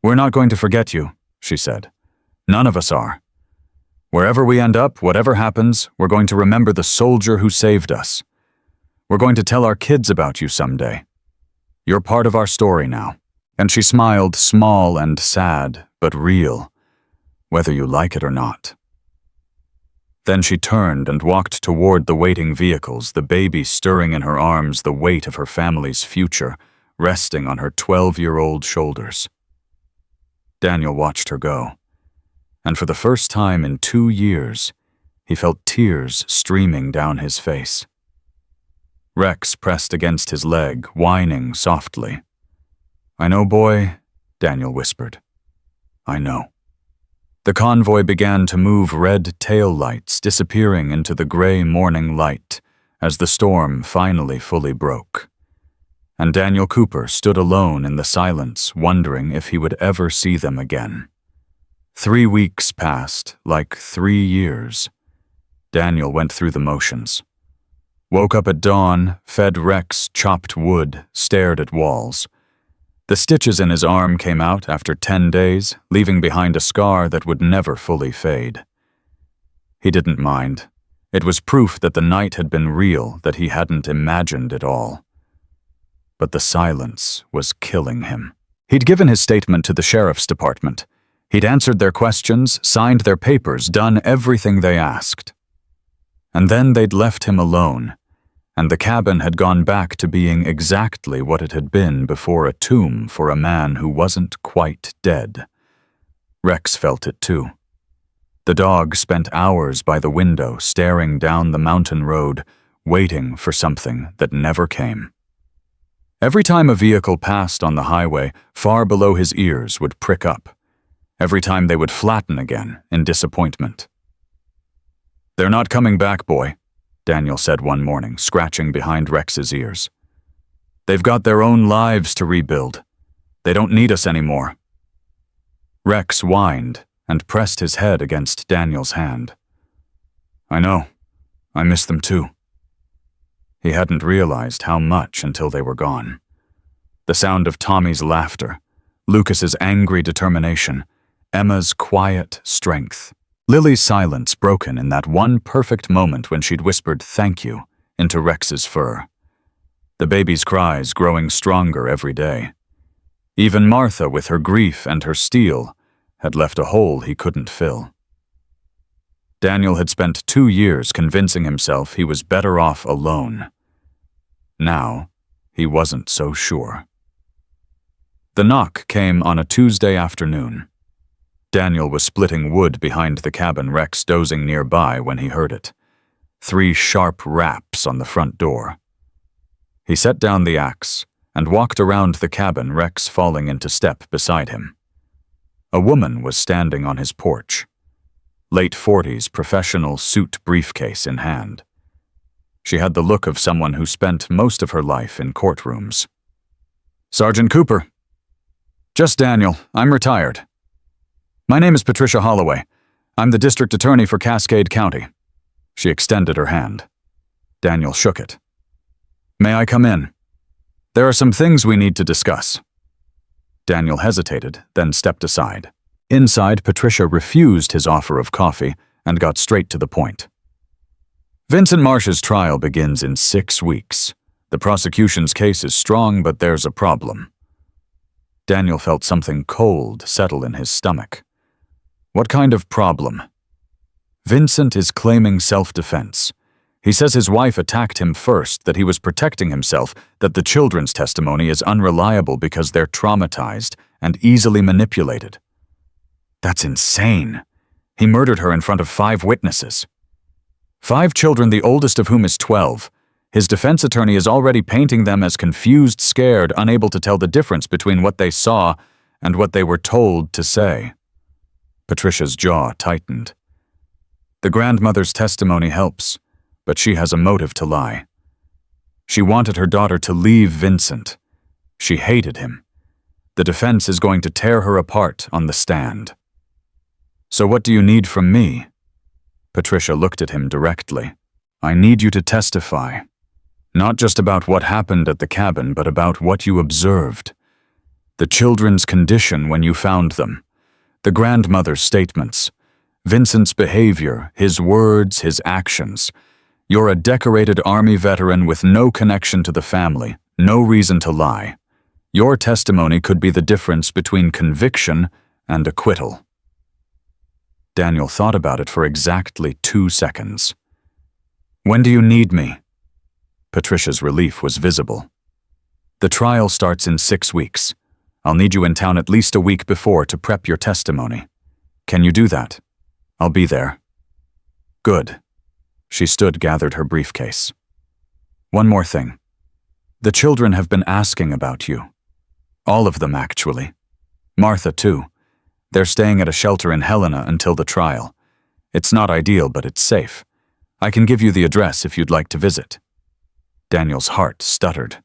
[SPEAKER 1] We're not going to forget you," she said. "None of us are. Wherever we end up, whatever happens, we're going to remember the soldier who saved us. We're going to tell our kids about you someday. You're part of our story now." And she smiled, small and sad, but real, whether you like it or not. Then she turned and walked toward the waiting vehicles, the baby stirring in her arms, the weight of her family's future resting on her 12-year-old shoulders. Daniel watched her go, and for the first time in 2 years, he felt tears streaming down his face. Rex pressed against his leg, whining softly. "I know, boy," Daniel whispered. "I know." The convoy began to move, red tail lights disappearing into the gray morning light as the storm finally fully broke. And Daniel Cooper stood alone in the silence, wondering if he would ever see them again. 3 weeks passed, like 3 years. Daniel went through the motions. Woke up at dawn, fed Rex chopped wood, stared at walls. The stitches in his arm came out after 10 days, leaving behind a scar that would never fully fade. He didn't mind. It was proof that the night had been real, that he hadn't imagined it all. But the silence was killing him. He'd given his statement to the sheriff's department. He'd answered their questions, signed their papers, done everything they asked. And then they'd left him alone, and the cabin had gone back to being exactly what it had been before, a tomb for a man who wasn't quite dead. Rex felt it too. The dog spent hours by the window, staring down the mountain road, waiting for something that never came. Every time a vehicle passed on the highway, far below his ears would prick up. Every time they would flatten again in disappointment. "They're not coming back, boy," Daniel said one morning, scratching behind Rex's ears. "They've got their own lives to rebuild. They don't need us anymore." Rex whined and pressed his head against Daniel's hand. "I know. I miss them too." He hadn't realized how much until they were gone. The sound of Tommy's laughter, Lucas's angry determination, Emma's quiet strength. Lily's silence broken in that one perfect moment when she'd whispered "thank you" into Rex's fur. The baby's cries growing stronger every day. Even Martha, with her grief and her steel, had left a hole he couldn't fill. Daniel had spent 2 years convincing himself he was better off alone. Now, he wasn't so sure. The knock came on a Tuesday afternoon. Daniel was splitting wood behind the cabin, Rex dozing nearby when he heard it. 3 sharp raps on the front door. He set down the axe and walked around the cabin, Rex falling into step beside him. A woman was standing on his porch, late 40s, professional suit briefcase in hand. She had the look of someone who spent most of her life in courtrooms. "Sergeant Cooper." "Just Daniel. I'm retired." "My name is Patricia Holloway. I'm the district attorney for Cascade County." She extended her hand. Daniel shook it. "May I come in? There are some things we need to discuss." Daniel hesitated, then stepped aside. Inside, Patricia refused his offer of coffee and got straight to the point. "Vincent Marsh's trial begins in 6 weeks. The prosecution's case is strong, but there's a problem." Daniel felt something cold settle in his stomach. What kind of problem? Vincent is claiming self-defense. He says his wife attacked him first, that he was protecting himself, that the children's testimony is unreliable because they're traumatized and easily manipulated. That's insane. He murdered her in front of 5 witnesses. 5 children, the oldest of whom is 12. His defense attorney is already painting them as confused, scared, unable to tell the difference between what they saw and what they were told to say. Patricia's jaw tightened. The grandmother's testimony helps, but she has a motive to lie. She wanted her daughter to leave Vincent. She hated him. The defense is going to tear her apart on the stand. "So what do you need from me?" Patricia looked at him directly. "I need you to testify. Not just about what happened at the cabin, but about what you observed. The children's condition when you found them. The grandmother's statements. Vincent's behavior, his words, his actions. You're a decorated Army veteran with no connection to the family, no reason to lie. Your testimony could be the difference between conviction and acquittal." Daniel thought about it for exactly 2 seconds. "When do you need me?" Patricia's relief was visible. "The trial starts in 6 weeks. I'll need you in town at least a week before to prep your testimony. Can you do that? I'll be there." "Good." She stood, gathered her briefcase. "One more thing. The children have been asking about you. All of them, actually. Martha, too. They're staying at a shelter in Helena until the trial. It's not ideal, but it's safe. I can give you the address if you'd like to visit." Daniel's heart stuttered.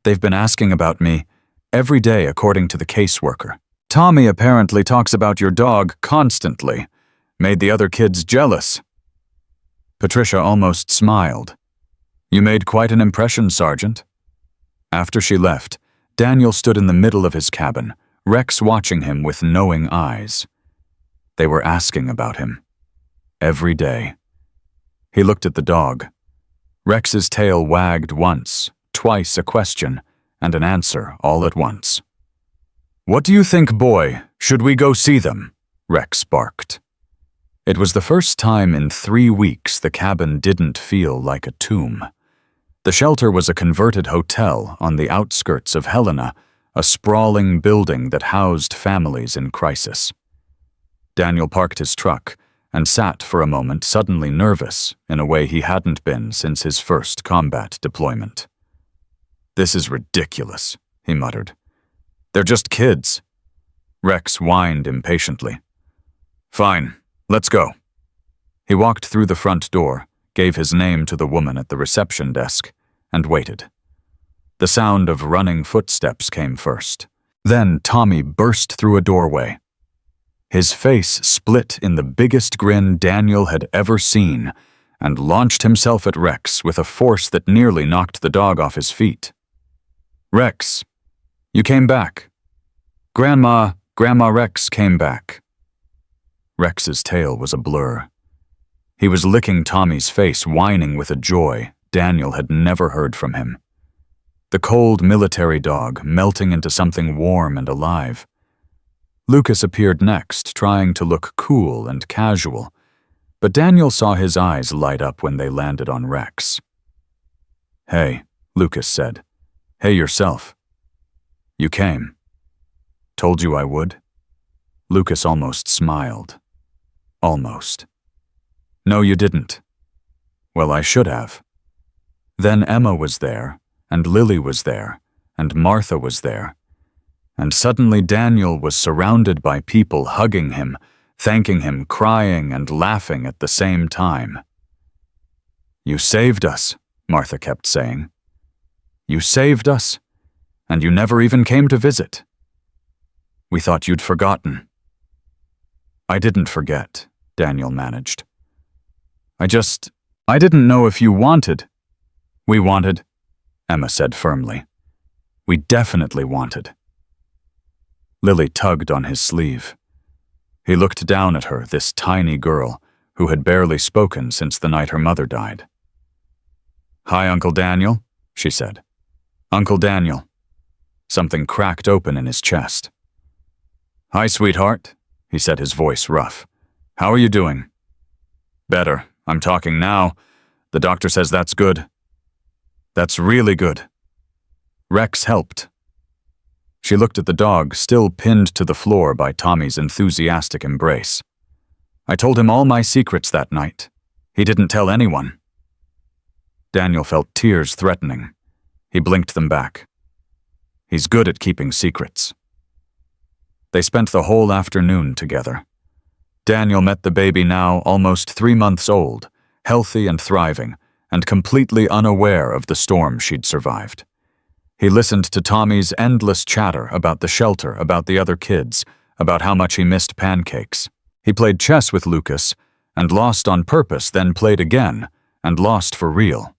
[SPEAKER 1] "They've been asking about me every day according to the caseworker. Tommy apparently talks about your dog constantly. Made the other kids jealous." Patricia almost smiled. "You made quite an impression, Sergeant." After she left, Daniel stood in the middle of his cabin, Rex watching him with knowing eyes. They were asking about him. Every day. He looked at the dog. Rex's tail wagged once, twice a question, and an answer all at once. "What do you think, boy? Should we go see them?" Rex barked. It was the first time in 3 weeks the cabin didn't feel like a tomb. The shelter was a converted hotel on the outskirts of Helena, a sprawling building that housed families in crisis. Daniel parked his truck and sat for a moment, suddenly nervous in a way he hadn't been since his first combat deployment. "This is ridiculous," he muttered. "They're just kids." Rex whined impatiently. "Fine, let's go." He walked through the front door, gave his name to the woman at the reception desk, and waited. The sound of running footsteps came first. Then Tommy burst through a doorway. His face split in the biggest grin Daniel had ever seen, and launched himself at Rex with a force that nearly knocked the dog off his feet. "Rex, you came back. Grandma Rex came back." Rex's tail was a blur. He was licking Tommy's face, whining with a joy Daniel had never heard from him. The cold military dog melting into something warm and alive. Lucas appeared next, trying to look cool and casual, but Daniel saw his eyes light up when they landed on Rex. "Hey," Lucas said. "Hey yourself. You came. Told you I would." Lucas almost smiled. Almost. "No, you didn't." "Well, I should have." Then Emma was there, and Lily was there, and Martha was there. And suddenly Daniel was surrounded by people hugging him, thanking him, crying and laughing at the same time. "You saved us," Martha kept saying. "You saved us, and you never even came to visit. We thought you'd forgotten." "I didn't forget," Daniel managed. I didn't know if you wanted." "We wanted," Emma said firmly. "We definitely wanted." Lily tugged on his sleeve. He looked down at her, this tiny girl, who had barely spoken since the night her mother died. "Hi, Uncle Daniel," she said. "Uncle Daniel." Something cracked open in his chest. "Hi, sweetheart," he said, his voice rough. "How are you doing?" "Better. I'm talking now. The doctor says that's good." "That's really good." Rex helped. She looked at the dog, still pinned to the floor by Tommy's enthusiastic embrace. "I told him all my secrets that night. He didn't tell anyone." Daniel felt tears threatening. He blinked them back. He's good at keeping secrets. They spent the whole afternoon together. Daniel met the baby now almost 3 months old, healthy and thriving, and completely unaware of the storm she'd survived. He listened to Tommy's endless chatter about the shelter, about the other kids, about how much he missed pancakes. He played chess with Lucas, and lost on purpose, then played again, and lost for real.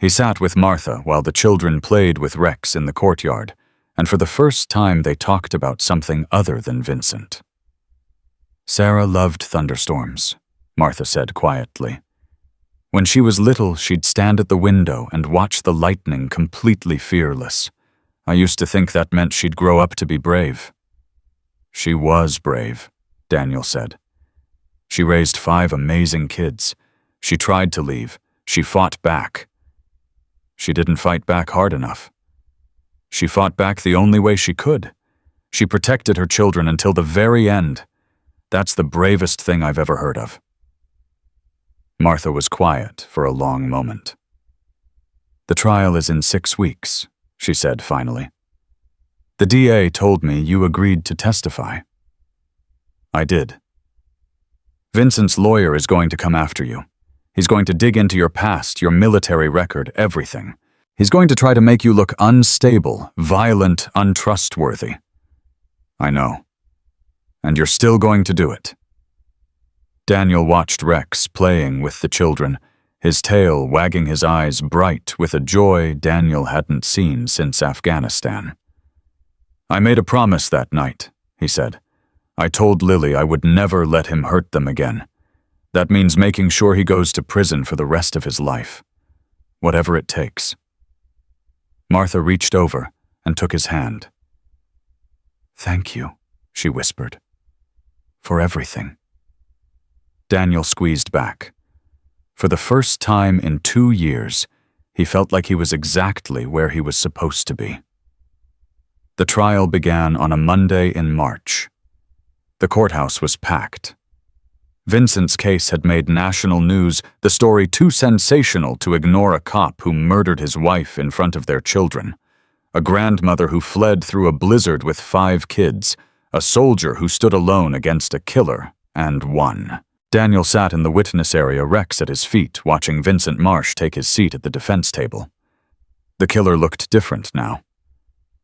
[SPEAKER 1] He sat with Martha while the children played with Rex in the courtyard, and for the first time they talked about something other than Vincent. "Sarah loved thunderstorms," Martha said quietly. "When she was little, she'd stand at the window and watch the lightning completely fearless. I used to think that meant she'd grow up to be brave." "She was brave," Daniel said. "She raised 5 amazing kids. She tried to leave. She fought back. She didn't fight back hard enough. She fought back the only way she could. She protected her children until the very end. That's the bravest thing I've ever heard of." Martha was quiet for a long moment. "The trial is in 6 weeks, she said finally. "The DA told me you agreed to testify." "I did." "Vincent's lawyer is going to come after you. He's going to dig into your past, your military record, everything. He's going to try to make you look unstable, violent, untrustworthy." I know. And you're still going to do it. Daniel watched Rex playing with the children, his tail wagging, his eyes bright with a joy Daniel hadn't seen since Afghanistan. I made a promise that night, he said. I told Lily I would never let him hurt them again. That means making sure he goes to prison for the rest of his life. Whatever it takes. Martha reached over and took his hand. Thank you, she whispered. For everything. Daniel squeezed back. For the first time in 2 years, he felt like he was exactly where he was supposed to be. The trial began on a Monday in March. The courthouse was packed. Vincent's case had made national news, the story too sensational to ignore a cop who murdered his wife in front of their children, a grandmother who fled through a blizzard with 5 kids, a soldier who stood alone against a killer and won. Daniel sat in the witness area, Rex at his feet, watching Vincent Marsh take his seat at the defense table. The killer looked different now.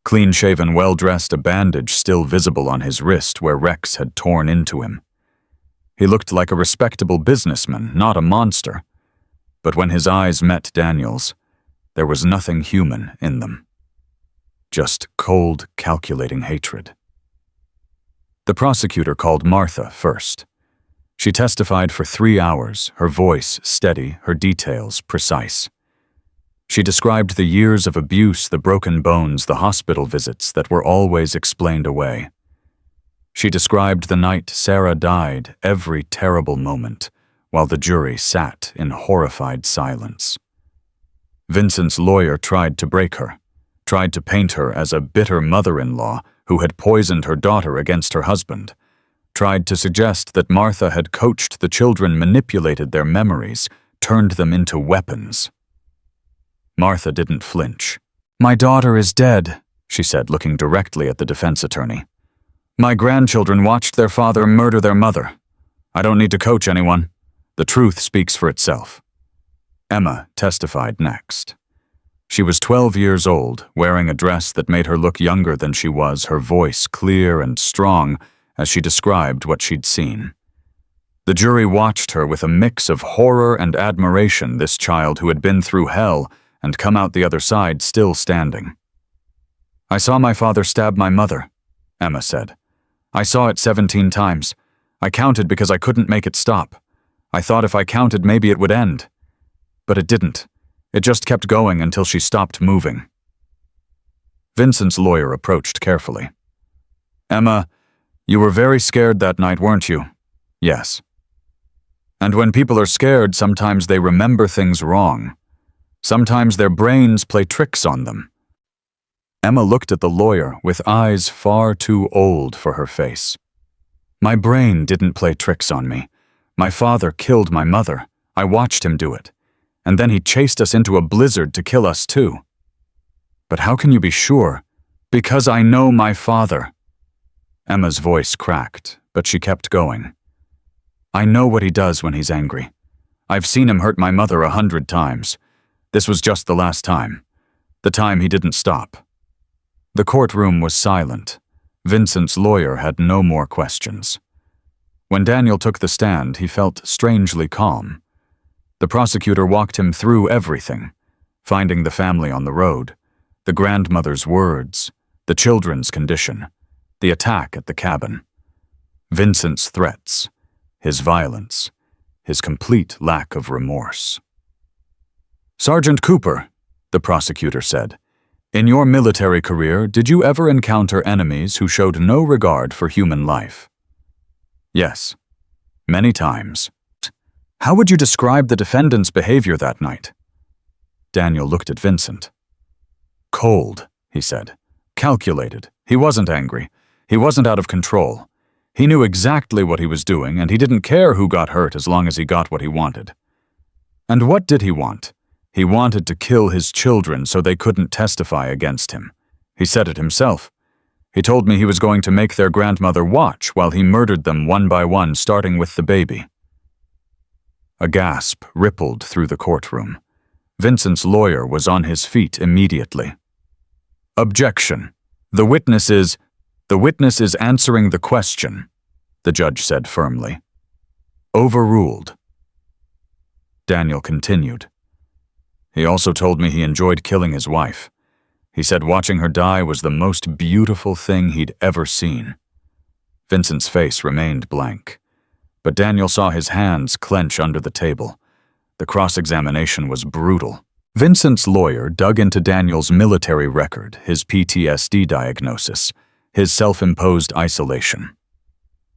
[SPEAKER 1] Clean-shaven, well-dressed, a bandage still visible on his wrist where Rex had torn into him. He looked like a respectable businessman, not a monster. But when his eyes met Daniel's, there was nothing human in them. Just cold, calculating hatred. The prosecutor called Martha first. She testified for 3 hours, her voice steady, her details precise. She described the years of abuse, the broken bones, the hospital visits that were always explained away. She described the night Sarah died, every terrible moment, while the jury sat in horrified silence. Vincent's lawyer tried to break her, tried to paint her as a bitter mother-in-law who had poisoned her daughter against her husband, tried to suggest that Martha had coached the children, manipulated their memories, turned them into weapons. Martha didn't flinch. "My daughter is dead," she said, looking directly at the defense attorney. "My grandchildren watched their father murder their mother. I don't need to coach anyone. The truth speaks for itself." Emma testified next. She was 12 years old, wearing a dress that made her look younger than she was, her voice clear and strong as she described what she'd seen. The jury watched her with a mix of horror and admiration, this child who had been through hell and come out the other side still standing. "I saw my father stab my mother," Emma said. "I saw it 17 times. I counted because I couldn't make it stop. I thought if I counted maybe it would end. But it didn't. It just kept going until she stopped moving." Vincent's lawyer approached carefully. "Emma, you were very scared that night, weren't you?" "Yes." "And when people are scared, sometimes they remember things wrong. Sometimes their brains play tricks on them." Emma looked at the lawyer with eyes far too old for her face. "My brain didn't play tricks on me. My father killed my mother. I watched him do it. And then he chased us into a blizzard to kill us too." "But how can you be sure?" "Because I know my father." Emma's voice cracked, but she kept going. "I know what he does when he's angry. I've seen him hurt my mother 100 times. This was just the last time. The time he didn't stop." The courtroom was silent. Vincent's lawyer had no more questions. When Daniel took the stand, he felt strangely calm. The prosecutor walked him through everything, finding the family on the road, the grandmother's words, the children's condition, the attack at the cabin, Vincent's threats, his violence, his complete lack of remorse. "Sergeant Cooper," the prosecutor said, "in your military career, did you ever encounter enemies who showed no regard for human life?" "Yes, many times." "How would you describe the defendant's behavior that night?" Daniel looked at Vincent. "Cold," he said. "Calculated. He wasn't angry. He wasn't out of control. He knew exactly what he was doing, and he didn't care who got hurt as long as he got what he wanted." "And what did he want?" "He wanted to kill his children so they couldn't testify against him. He said it himself. He told me he was going to make their grandmother watch while he murdered them one by one, starting with the baby." A gasp rippled through the courtroom. Vincent's lawyer was on his feet immediately. "Objection. The witness is—" The witness is answering the question, the judge said firmly. Overruled. Daniel continued. He also told me he enjoyed killing his wife. He said watching her die was the most beautiful thing he'd ever seen. Vincent's face remained blank, but Daniel saw his hands clench under the table. The cross-examination was brutal. Vincent's lawyer dug into Daniel's military record, his PTSD diagnosis, his self-imposed isolation.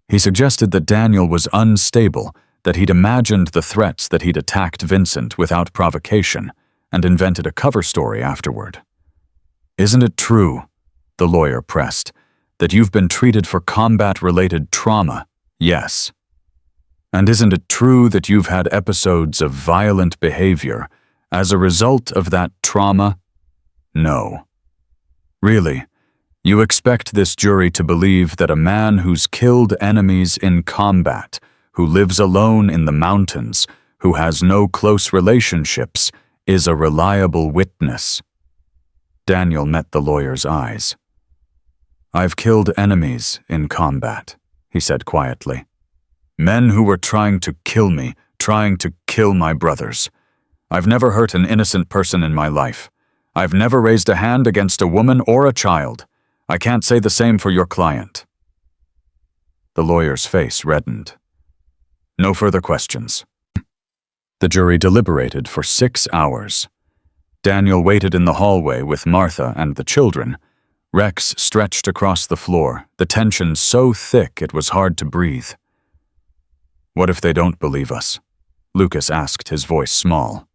[SPEAKER 1] He suggested that Daniel was unstable, that he'd imagined the threats, that he'd attacked Vincent without provocation, and invented a cover story afterward. Isn't it true, the lawyer pressed, that you've been treated for combat-related trauma? Yes. And isn't it true that you've had episodes of violent behavior as a result of that trauma? No. Really, you expect this jury to believe that a man who's killed enemies in combat, who lives alone in the mountains, who has no close relationships, is a reliable witness? Daniel met the lawyer's eyes. I've killed enemies in combat, he said quietly. Men who were trying to kill me, trying to kill my brothers. I've never hurt an innocent person in my life. I've never raised a hand against a woman or a child. I can't say the same for your client. The lawyer's face reddened. No further questions. The jury deliberated for 6 hours. Daniel waited in the hallway with Martha and the children. Rex stretched across the floor, the tension so thick it was hard to breathe. What if they don't believe us? Lucas asked, his voice small.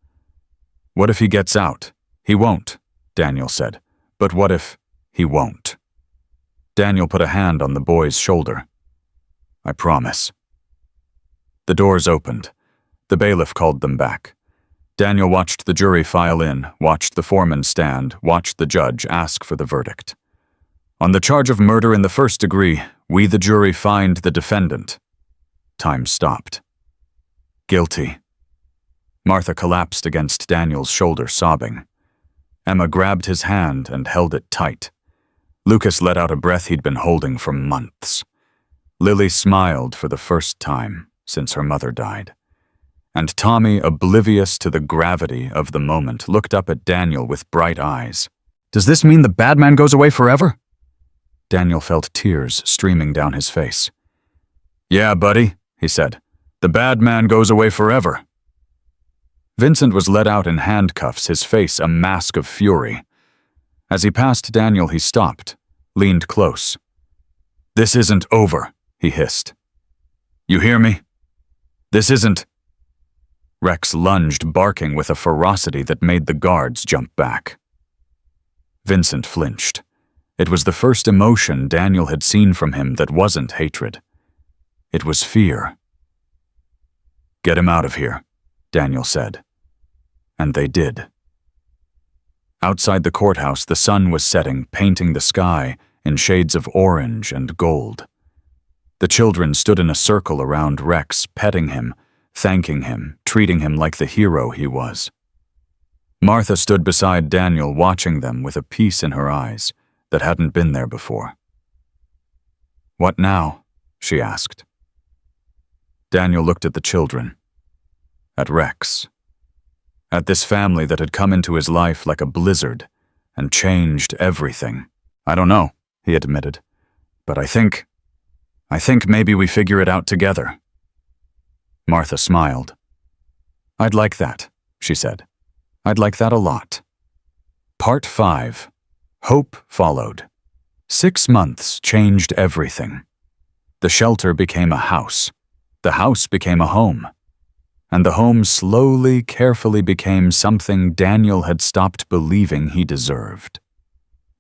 [SPEAKER 1] What if he gets out? He won't, Daniel said. But what if he won't? Daniel put a hand on the boy's shoulder. I promise. The doors opened. The bailiff called them back. Daniel watched the jury file in, watched the foreman stand, watched the judge ask for the verdict. On the charge of murder in the first degree, we the jury find the defendant. Time stopped. Guilty. Martha collapsed against Daniel's shoulder, sobbing. Emma grabbed his hand and held it tight. Lucas let out a breath he'd been holding for months. Lily smiled for the first time since her mother died. And Tommy, oblivious to the gravity of the moment, looked up at Daniel with bright eyes. Does this mean the bad man goes away forever? Daniel felt tears streaming down his face. Yeah, buddy, he said. The bad man goes away forever. Vincent was led out in handcuffs, his face a mask of fury. As he passed Daniel, he stopped, leaned close. This isn't over, he hissed. You hear me? This isn't... Rex lunged, barking with a ferocity that made the guards jump back. Vincent flinched. It was the first emotion Daniel had seen from him that wasn't hatred. It was fear. Get him out of here, Daniel said. And they did. Outside the courthouse, the sun was setting, painting the sky in shades of orange and gold. The children stood in a circle around Rex, petting him, thanking him, treating him like the hero he was. Martha stood beside Daniel, watching them with a peace in her eyes that hadn't been there before. What now? She asked. Daniel looked at the children, at Rex, at this family that had come into his life like a blizzard and changed everything. I don't know, he admitted, but I think maybe we figure it out together. Martha smiled. I'd like that, she said. I'd like that a lot. Part 5. Hope followed. 6 months changed everything. The shelter became a house. The house became a home. And the home slowly, carefully became something Daniel had stopped believing he deserved.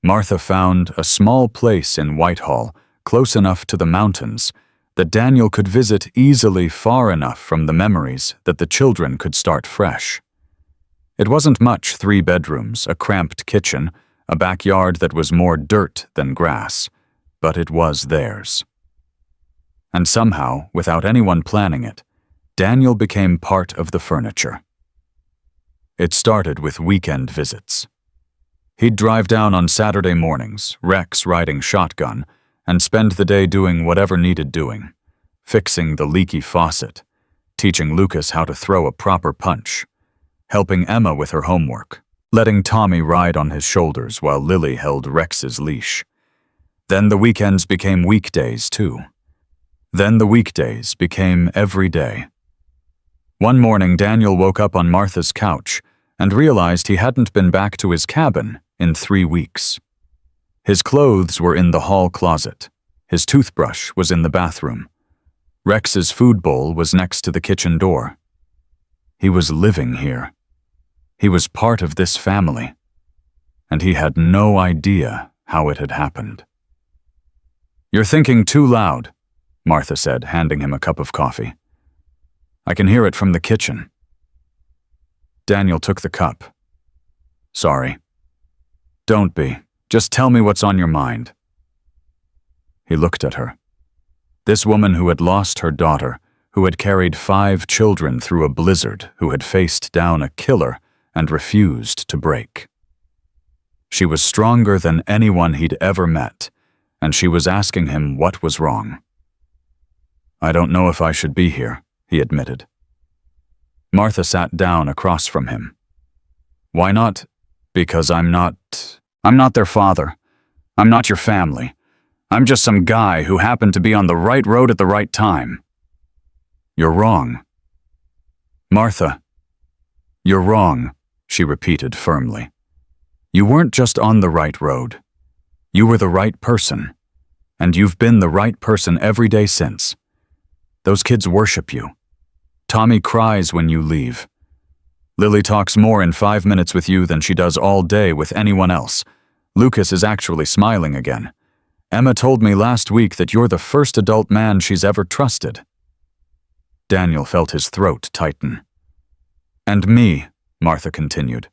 [SPEAKER 1] Martha found a small place in Whitehall, close enough to the mountains, that Daniel could visit easily, far enough from the memories that the children could start fresh. It wasn't much: 3 bedrooms, a cramped kitchen, a backyard that was more dirt than grass, but it was theirs. And somehow, without anyone planning it, Daniel became part of the furniture. It started with weekend visits. He'd drive down on Saturday mornings, Rex riding shotgun, and spend the day doing whatever needed doing, fixing the leaky faucet, teaching Lucas how to throw a proper punch, helping Emma with her homework, letting Tommy ride on his shoulders while Lily held Rex's leash. Then the weekends became weekdays, too. Then the weekdays became every day. One morning, Daniel woke up on Martha's couch and realized he hadn't been back to his cabin in 3 weeks. His clothes were in the hall closet. His toothbrush was in the bathroom. Rex's food bowl was next to the kitchen door. He was living here. He was part of this family. And he had no idea how it had happened. "You're thinking too loud," Martha said, handing him a cup of coffee. "I can hear it from the kitchen." Daniel took the cup. "Sorry." "Don't be. Just tell me what's on your mind." He looked at her. This woman who had lost her daughter, who had carried 5 children through a blizzard, who had faced down a killer and refused to break. She was stronger than anyone he'd ever met, and she was asking him what was wrong. "I don't know if I should be here," he admitted. Martha sat down across from him. "Why not?" "Because I'm not their father. I'm not your family. I'm just some guy who happened to be on the right road at the right time." "You're wrong." "Martha, you're wrong," she repeated firmly. "You weren't just on the right road. You were the right person, and you've been the right person every day since. Those kids worship you. Tommy cries when you leave. Lily talks more in 5 minutes with you than she does all day with anyone else. Lucas is actually smiling again. Emma told me last week that you're the first adult man she's ever trusted." Daniel felt his throat tighten. "And me," Martha continued.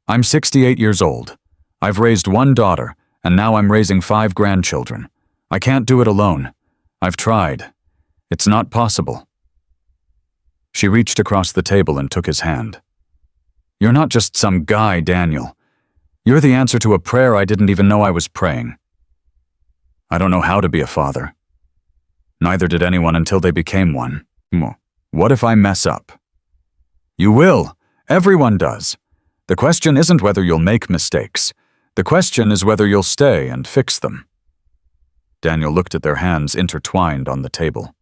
[SPEAKER 1] "I'm 68 years old. I've raised 1 daughter, and now I'm raising 5 grandchildren. I can't do it alone. I've tried. It's not possible." She reached across the table and took his hand. "You're not just some guy, Daniel. You're the answer to a prayer I didn't even know I was praying. I don't know how to be a father. Neither did anyone until they became one. What if I mess up?" "You will. Everyone does. The question isn't whether you'll make mistakes. The question is whether you'll stay and fix them." Daniel looked at their hands intertwined on the table.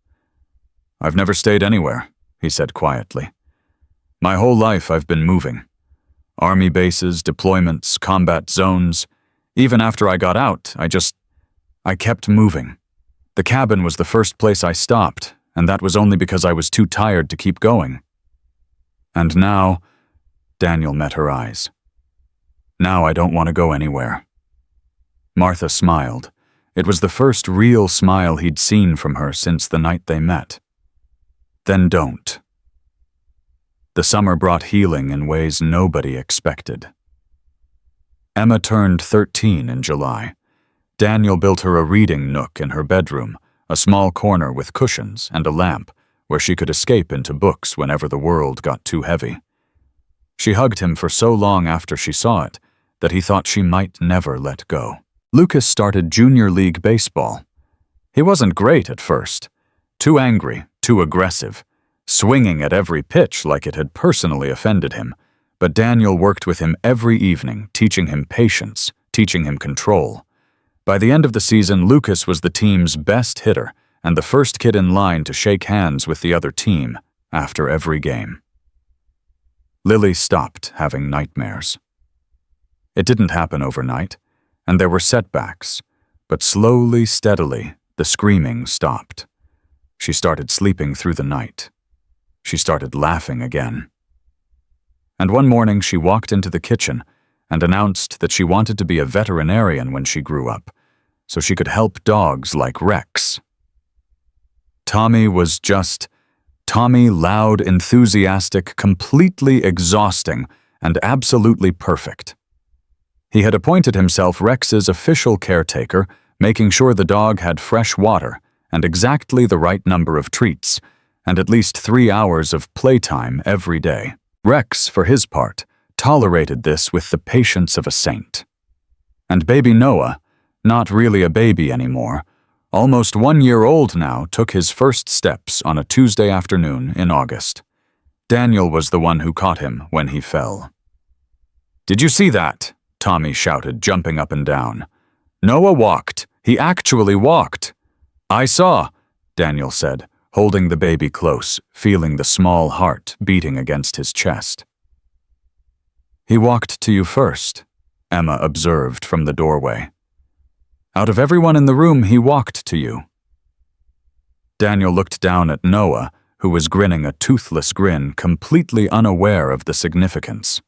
[SPEAKER 1] "I've never stayed anywhere," he said quietly. "My whole life I've been moving. Army bases, deployments, combat zones. Even after I got out, I kept moving. The cabin was the first place I stopped, and that was only because I was too tired to keep going. And now," Daniel met her eyes. "Now I don't want to go anywhere." Martha smiled. It was the first real smile he'd seen from her since the night they met. "Then don't." The summer brought healing in ways nobody expected. Emma turned 13 in July. Daniel built her a reading nook in her bedroom, a small corner with cushions and a lamp where she could escape into books whenever the world got too heavy. She hugged him for so long after she saw it that he thought she might never let go. Lucas started junior league baseball. He wasn't great at first. Too angry, too aggressive, swinging at every pitch like it had personally offended him, but Daniel worked with him every evening, teaching him patience, teaching him control. By the end of the season, Lucas was the team's best hitter and the first kid in line to shake hands with the other team after every game. Lily stopped having nightmares. It didn't happen overnight, and there were setbacks, but slowly, steadily, the screaming stopped. She started sleeping through the night. She started laughing again. And one morning she walked into the kitchen and announced that she wanted to be a veterinarian when she grew up, so she could help dogs like Rex. Tommy was just Tommy, loud, enthusiastic, completely exhausting, and absolutely perfect. He had appointed himself Rex's official caretaker, making sure the dog had fresh water and exactly the right number of treats, and at least 3 hours of playtime every day. Rex, for his part, tolerated this with the patience of a saint. And baby Noah, not really a baby anymore, almost 1 year old now, took his first steps on a Tuesday afternoon in August. Daniel was the one who caught him when he fell. "Did you see that?" Tommy shouted, jumping up and down. "Noah walked. He actually walked." "I saw," Daniel said, holding the baby close, feeling the small heart beating against his chest. "He walked to you first," Emma observed from the doorway. "Out of everyone in the room, he walked to you." Daniel looked down at Noah, who was grinning a toothless grin, completely unaware of the significance.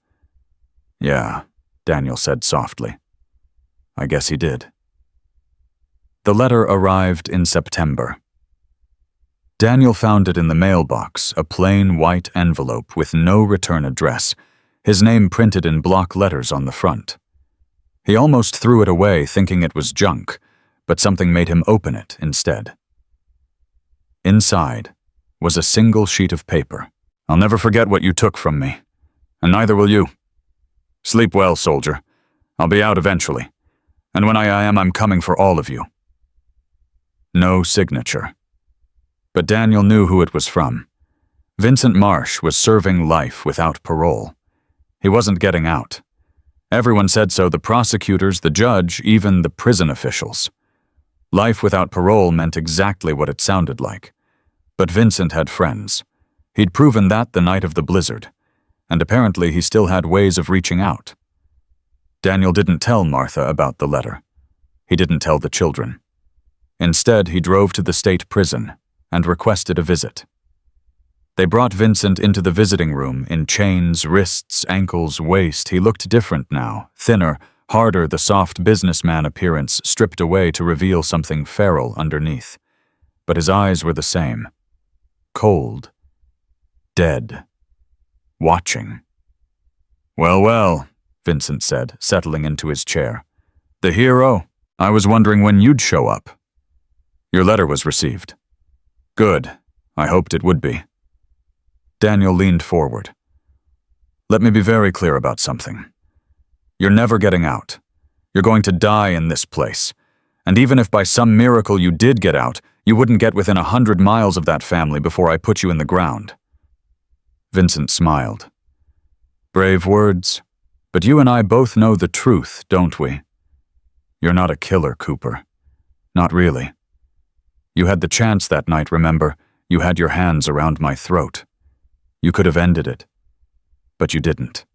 [SPEAKER 1] "Yeah," Daniel said softly. "I guess he did." The letter arrived in September. Daniel found it in the mailbox, a plain white envelope with no return address, his name printed in block letters on the front. He almost threw it away, thinking it was junk, but something made him open it instead. Inside was a single sheet of paper. "I'll never forget what you took from me, and neither will you. Sleep well, soldier. I'll be out eventually, and when I am, I'm coming for all of you." No signature. But Daniel knew who it was from. Vincent Marsh was serving life without parole. He wasn't getting out. Everyone said so, the prosecutors, the judge, even the prison officials. Life without parole meant exactly what it sounded like. But Vincent had friends. He'd proven that the night of the blizzard, and apparently he still had ways of reaching out. Daniel didn't tell Martha about the letter. He didn't tell the children. Instead, he drove to the state prison and requested a visit. They brought Vincent into the visiting room in chains, wrists, ankles, waist. He looked different now, thinner, harder, the soft businessman appearance stripped away to reveal something feral underneath. But his eyes were the same. Cold. Dead. Watching. "Well, well," Vincent said, settling into his chair. "The hero? I was wondering when you'd show up." "Your letter was received." "Good. I hoped it would be." Daniel leaned forward. "Let me be very clear about something. You're never getting out. You're going to die in this place. And even if by some miracle you did get out, you wouldn't get within 100 miles of that family before I put you in the ground." Vincent smiled. "Brave words, but you and I both know the truth, don't we? You're not a killer, Cooper. Not really. You had the chance that night, remember? You had your hands around my throat. You could have ended it. But you didn't.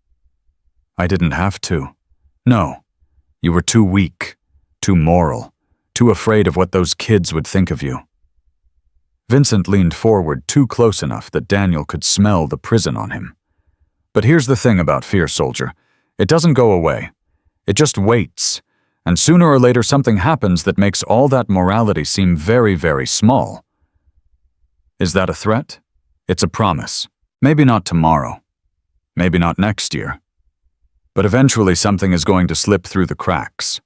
[SPEAKER 1] I didn't have to. No. You were too weak, too moral, too afraid of what those kids would think of you." Vincent leaned forward too close enough that Daniel could smell the prison on him. "But here's the thing about fear, soldier. It doesn't go away. It just waits. And sooner or later something happens that makes all that morality seem very, very small. Is that a threat? It's a promise. Maybe not tomorrow. Maybe not next year. But eventually something is going to slip through the cracks.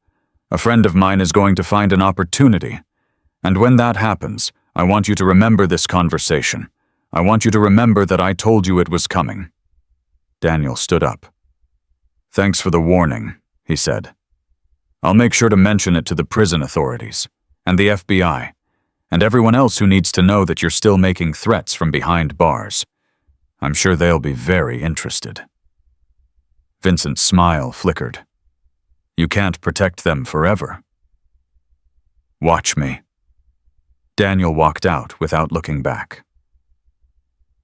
[SPEAKER 1] A friend of mine is going to find an opportunity. And when that happens, I want you to remember this conversation. I want you to remember that I told you it was coming." Daniel stood up. "Thanks for the warning," he said. "I'll make sure to mention it to the prison authorities, and the FBI, and everyone else who needs to know that you're still making threats from behind bars. I'm sure they'll be very interested." Vincent's smile flickered. "You can't protect them forever." "Watch me." Daniel walked out without looking back.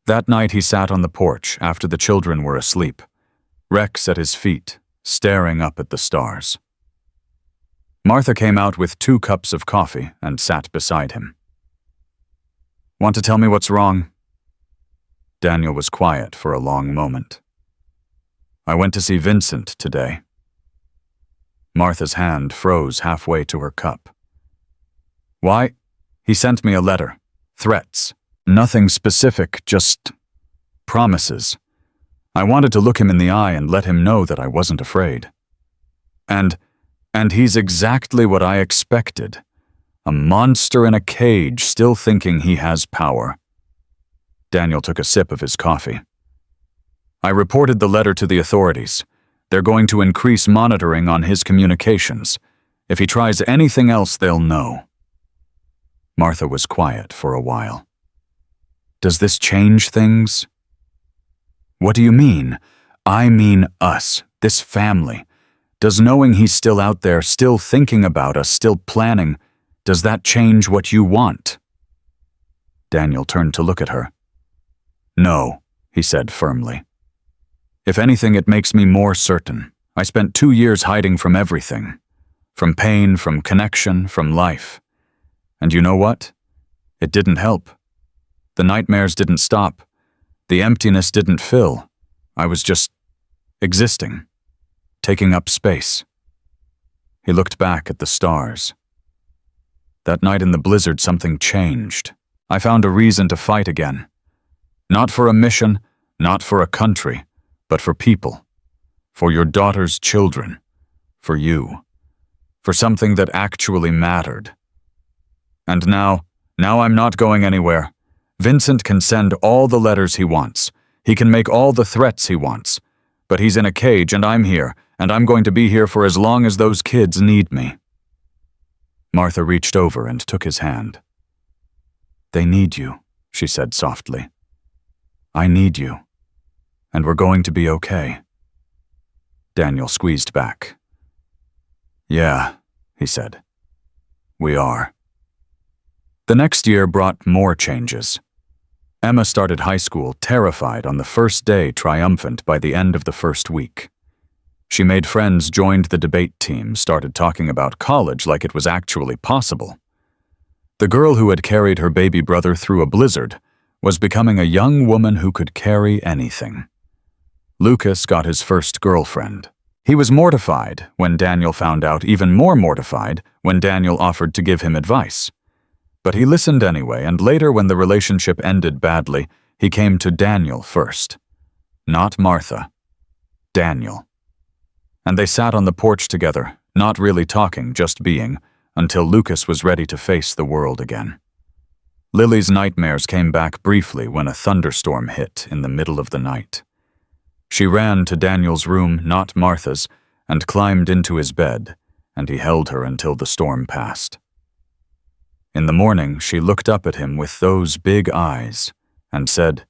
[SPEAKER 1] That night he sat on the porch after the children were asleep, Rex at his feet, staring up at the stars. Martha came out with 2 cups of coffee and sat beside him. "Want to tell me what's wrong?" Daniel was quiet for a long moment. "I went to see Vincent today." Martha's hand froze halfway to her cup. "Why? He sent me a letter. Threats. Nothing specific, just promises. I wanted to look him in the eye and let him know that I wasn't afraid. And he's exactly what I expected. A monster in a cage, still thinking he has power." Daniel took a sip of his coffee. "I reported the letter to the authorities. They're going to increase monitoring on his communications. If he tries anything else, they'll know." Martha was quiet for a while. Does this change things? What do you mean? I mean us, this family. Does knowing he's still out there, still thinking about us, still planning, does that change what you want? Daniel turned to look at her. No, he said firmly. If anything, it makes me more certain. I spent 2 years hiding from everything. From pain, from connection, from life. And you know what? It didn't help. The nightmares didn't stop. The emptiness didn't fill. I was just existing, taking up space. He looked back at the stars. That night in the blizzard, something changed. I found a reason to fight again. Not for a mission, not for a country, but for people. For your daughter's children. For you. For something that actually mattered. And now I'm not going anywhere. Vincent can send all the letters he wants. He can make all the threats he wants. But he's in a cage and I'm here, and I'm going to be here for as long as those kids need me. Martha reached over and took his hand. They need you, she said softly. I need you. And we're going to be okay. Daniel squeezed back. Yeah, he said. We are. The next year brought more changes. Emma started high school terrified on the first day, triumphant by the end of the first week. She made friends, joined the debate team, started talking about college like it was actually possible. The girl who had carried her baby brother through a blizzard was becoming a young woman who could carry anything. Lucas got his first girlfriend. He was mortified when Daniel found out, even more mortified when Daniel offered to give him advice. But he listened anyway, and later when the relationship ended badly, he came to Daniel first. Not Martha. Daniel. And they sat on the porch together, not really talking, just being, until Lucas was ready to face the world again. Lily's nightmares came back briefly when a thunderstorm hit in the middle of the night. She ran to Daniel's room, not Martha's, and climbed into his bed, and he held her until the storm passed. In the morning, she looked up at him with those big eyes and said,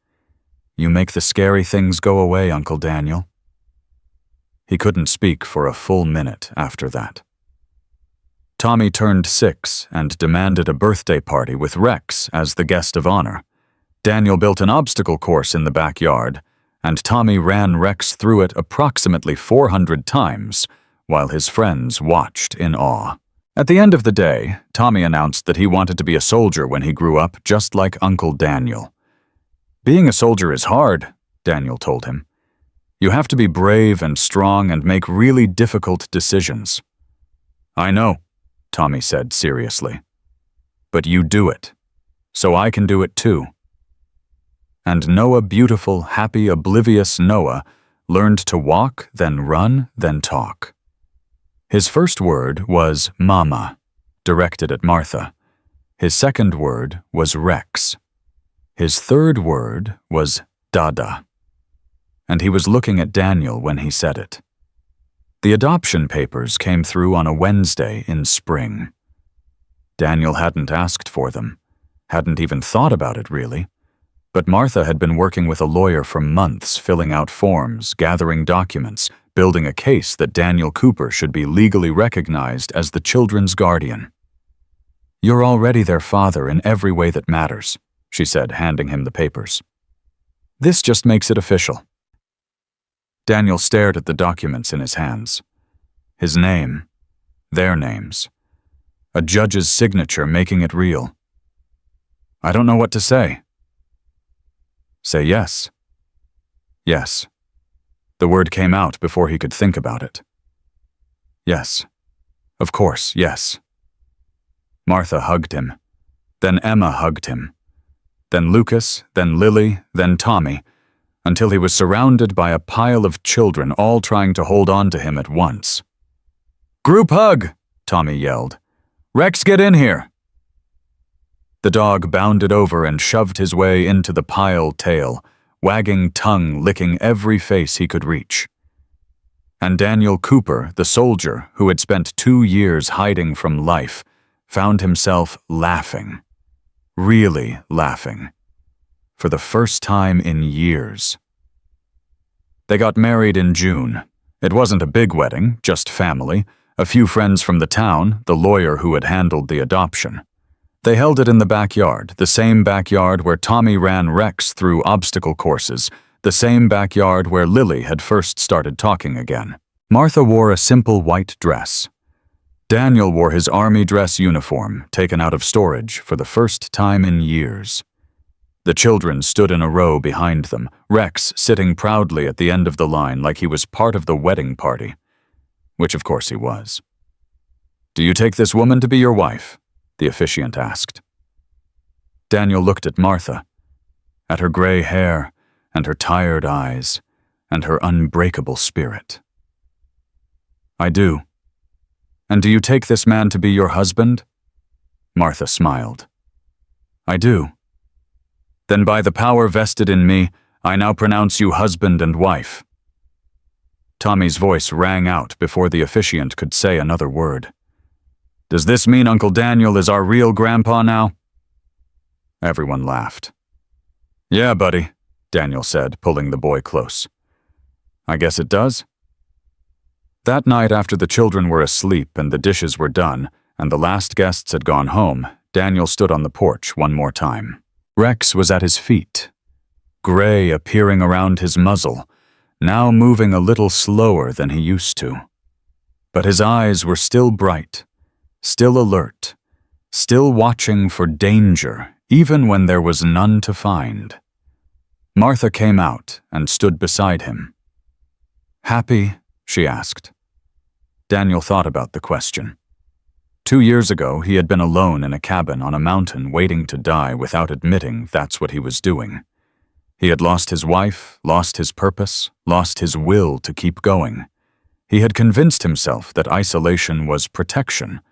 [SPEAKER 1] "You make the scary things go away, Uncle Daniel." He couldn't speak for a full minute after that. Tommy turned 6 and demanded a birthday party with Rex as the guest of honor. Daniel built an obstacle course in the backyard, and Tommy ran Rex through it approximately 400 times while his friends watched in awe. At the end of the day, Tommy announced that he wanted to be a soldier when he grew up, just like Uncle Daniel. "Being a soldier is hard," Daniel told him. "You have to be brave and strong and make really difficult decisions." "I know," Tommy said seriously. "But you do it, so I can do it too." And Noah, beautiful, happy, oblivious Noah, learned to walk, then run, then talk. His first word was Mama, directed at Martha. His second word was Rex. His third word was Dada. And he was looking at Daniel when he said it. The adoption papers came through on a Wednesday in spring. Daniel hadn't asked for them, hadn't even thought about it really. But Martha had been working with a lawyer for months, filling out forms, gathering documents, building a case that Daniel Cooper should be legally recognized as the children's guardian. "You're already their father in every way that matters," she said, handing him the papers. "This just makes it official." Daniel stared at the documents in his hands. His name, their names, a judge's signature making it real. "I don't know what to say." "Say yes." "Yes." The word came out before he could think about it. "Yes. Of course, yes." Martha hugged him. Then Emma hugged him. Then Lucas, then Lily, then Tommy, until he was surrounded by a pile of children all trying to hold on to him at once. "Group hug!" Tommy yelled. "Rex, get in here!" The dog bounded over and shoved his way into the pile tail, wagging tongue, licking every face he could reach. And Daniel Cooper, the soldier who had spent 2 years hiding from life, found himself laughing. really laughing. For the first time in years. They got married in June. It wasn't a big wedding, just family, a few friends from the town, the lawyer who had handled the adoption. They held it in the backyard, the same backyard where Tommy ran Rex through obstacle courses, the same backyard where Lily had first started talking again. Martha wore a simple white dress. Daniel wore his army dress uniform, taken out of storage for the first time in years. The children stood in a row behind them, Rex sitting proudly at the end of the line like he was part of the wedding party, which of course he was. "Do you take this woman to be your wife?" the officiant asked. Daniel looked at Martha, at her gray hair and her tired eyes and her unbreakable spirit. "I do. And do you take this man to be your husband?" Martha smiled. "I do. Then by the power vested in me, I now pronounce you husband and wife." Tommy's voice rang out before the officiant could say another word. "Does this mean Uncle Daniel is our real grandpa now?" Everyone laughed. "Yeah, buddy," Daniel said, pulling the boy close. "I guess it does." That night, after the children were asleep and the dishes were done, and the last guests had gone home, Daniel stood on the porch one more time. Rex was at his feet, gray appearing around his muzzle, now moving a little slower than he used to. But his eyes were still bright, still alert, still watching for danger, even when there was none to find. Martha came out and stood beside him. "Happy?" she asked. Daniel thought about the question. 2 years ago, he had been alone in a cabin on a mountain waiting to die without admitting that's what he was doing. He had lost his wife, lost his purpose, lost his will to keep going. He had convinced himself that isolation was protection,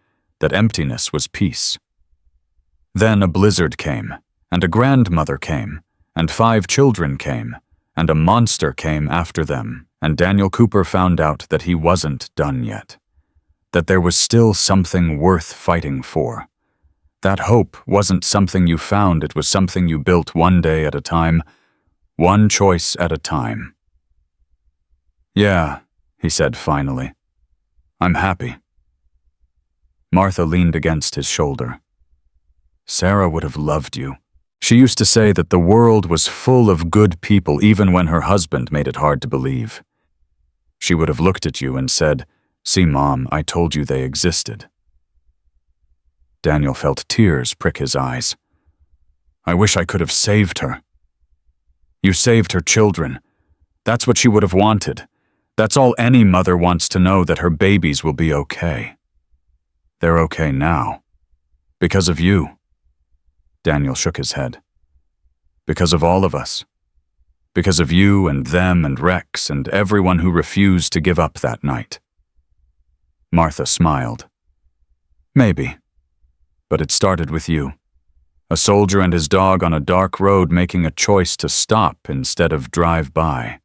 [SPEAKER 1] that emptiness was peace. Then a blizzard came, and a grandmother came, and 5 children came, and a monster came after them, and Daniel Cooper found out that he wasn't done yet. That there was still something worth fighting for. That hope wasn't something you found, it was something you built one day at a time, one choice at a time. "Yeah," he said finally. "I'm happy." Martha leaned against his shoulder. "Sarah would have loved you. She used to say that the world was full of good people even when her husband made it hard to believe. She would have looked at you and said, 'See, Mom, I told you they existed.'" Daniel felt tears prick his eyes. "I wish I could have saved her." "You saved her children. That's what she would have wanted. That's all any mother wants to know, that her babies will be okay. They're okay now. Because of you." Daniel shook his head. "Because of all of us. Because of you and them and Rex and everyone who refused to give up that night." Martha smiled. "Maybe. But it started with you. A soldier and his dog on a dark road making a choice to stop instead of drive by.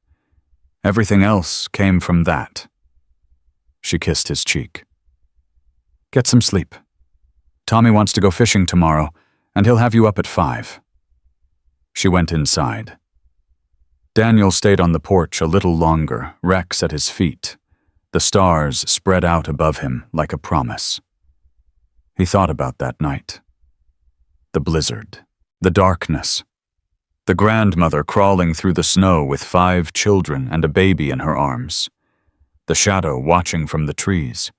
[SPEAKER 1] Everything else came from that." She kissed his cheek. "Get some sleep. Tommy wants to go fishing tomorrow, and he'll have you up at 5. She went inside. Daniel stayed on the porch a little longer, Rex at his feet, the stars spread out above him like a promise. He thought about that night. The blizzard, the darkness, the grandmother crawling through the snow with 5 children and a baby in her arms, the shadow watching from the trees,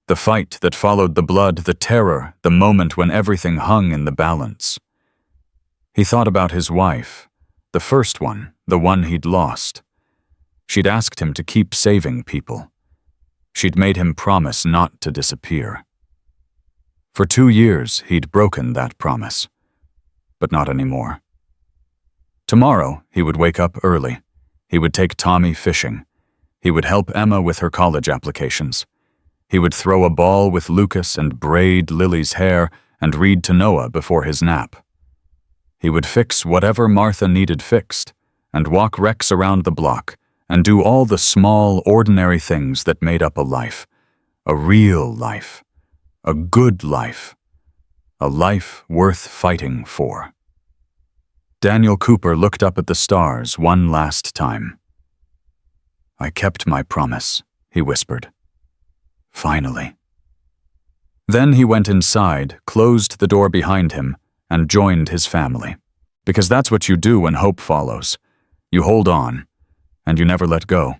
[SPEAKER 1] the fight that followed the blood, the terror, the moment when everything hung in the balance. He thought about his wife, the first one, the one he'd lost. She'd asked him to keep saving people. She'd made him promise not to disappear. For 2 years, he'd broken that promise. But not anymore. Tomorrow, he would wake up early. He would take Tommy fishing. He would help Emma with her college applications. He would throw a ball with Lucas and braid Lily's hair and read to Noah before his nap. He would fix whatever Martha needed fixed and walk Rex around the block and do all the small, ordinary things that made up a life, a real life, a good life, A life worth fighting for. Daniel Cooper looked up at the stars one last time. "I kept my promise," he whispered. "Finally." Then he went inside, closed the door behind him, and joined his family. Because that's what you do when hope follows. You hold on, and you never let go.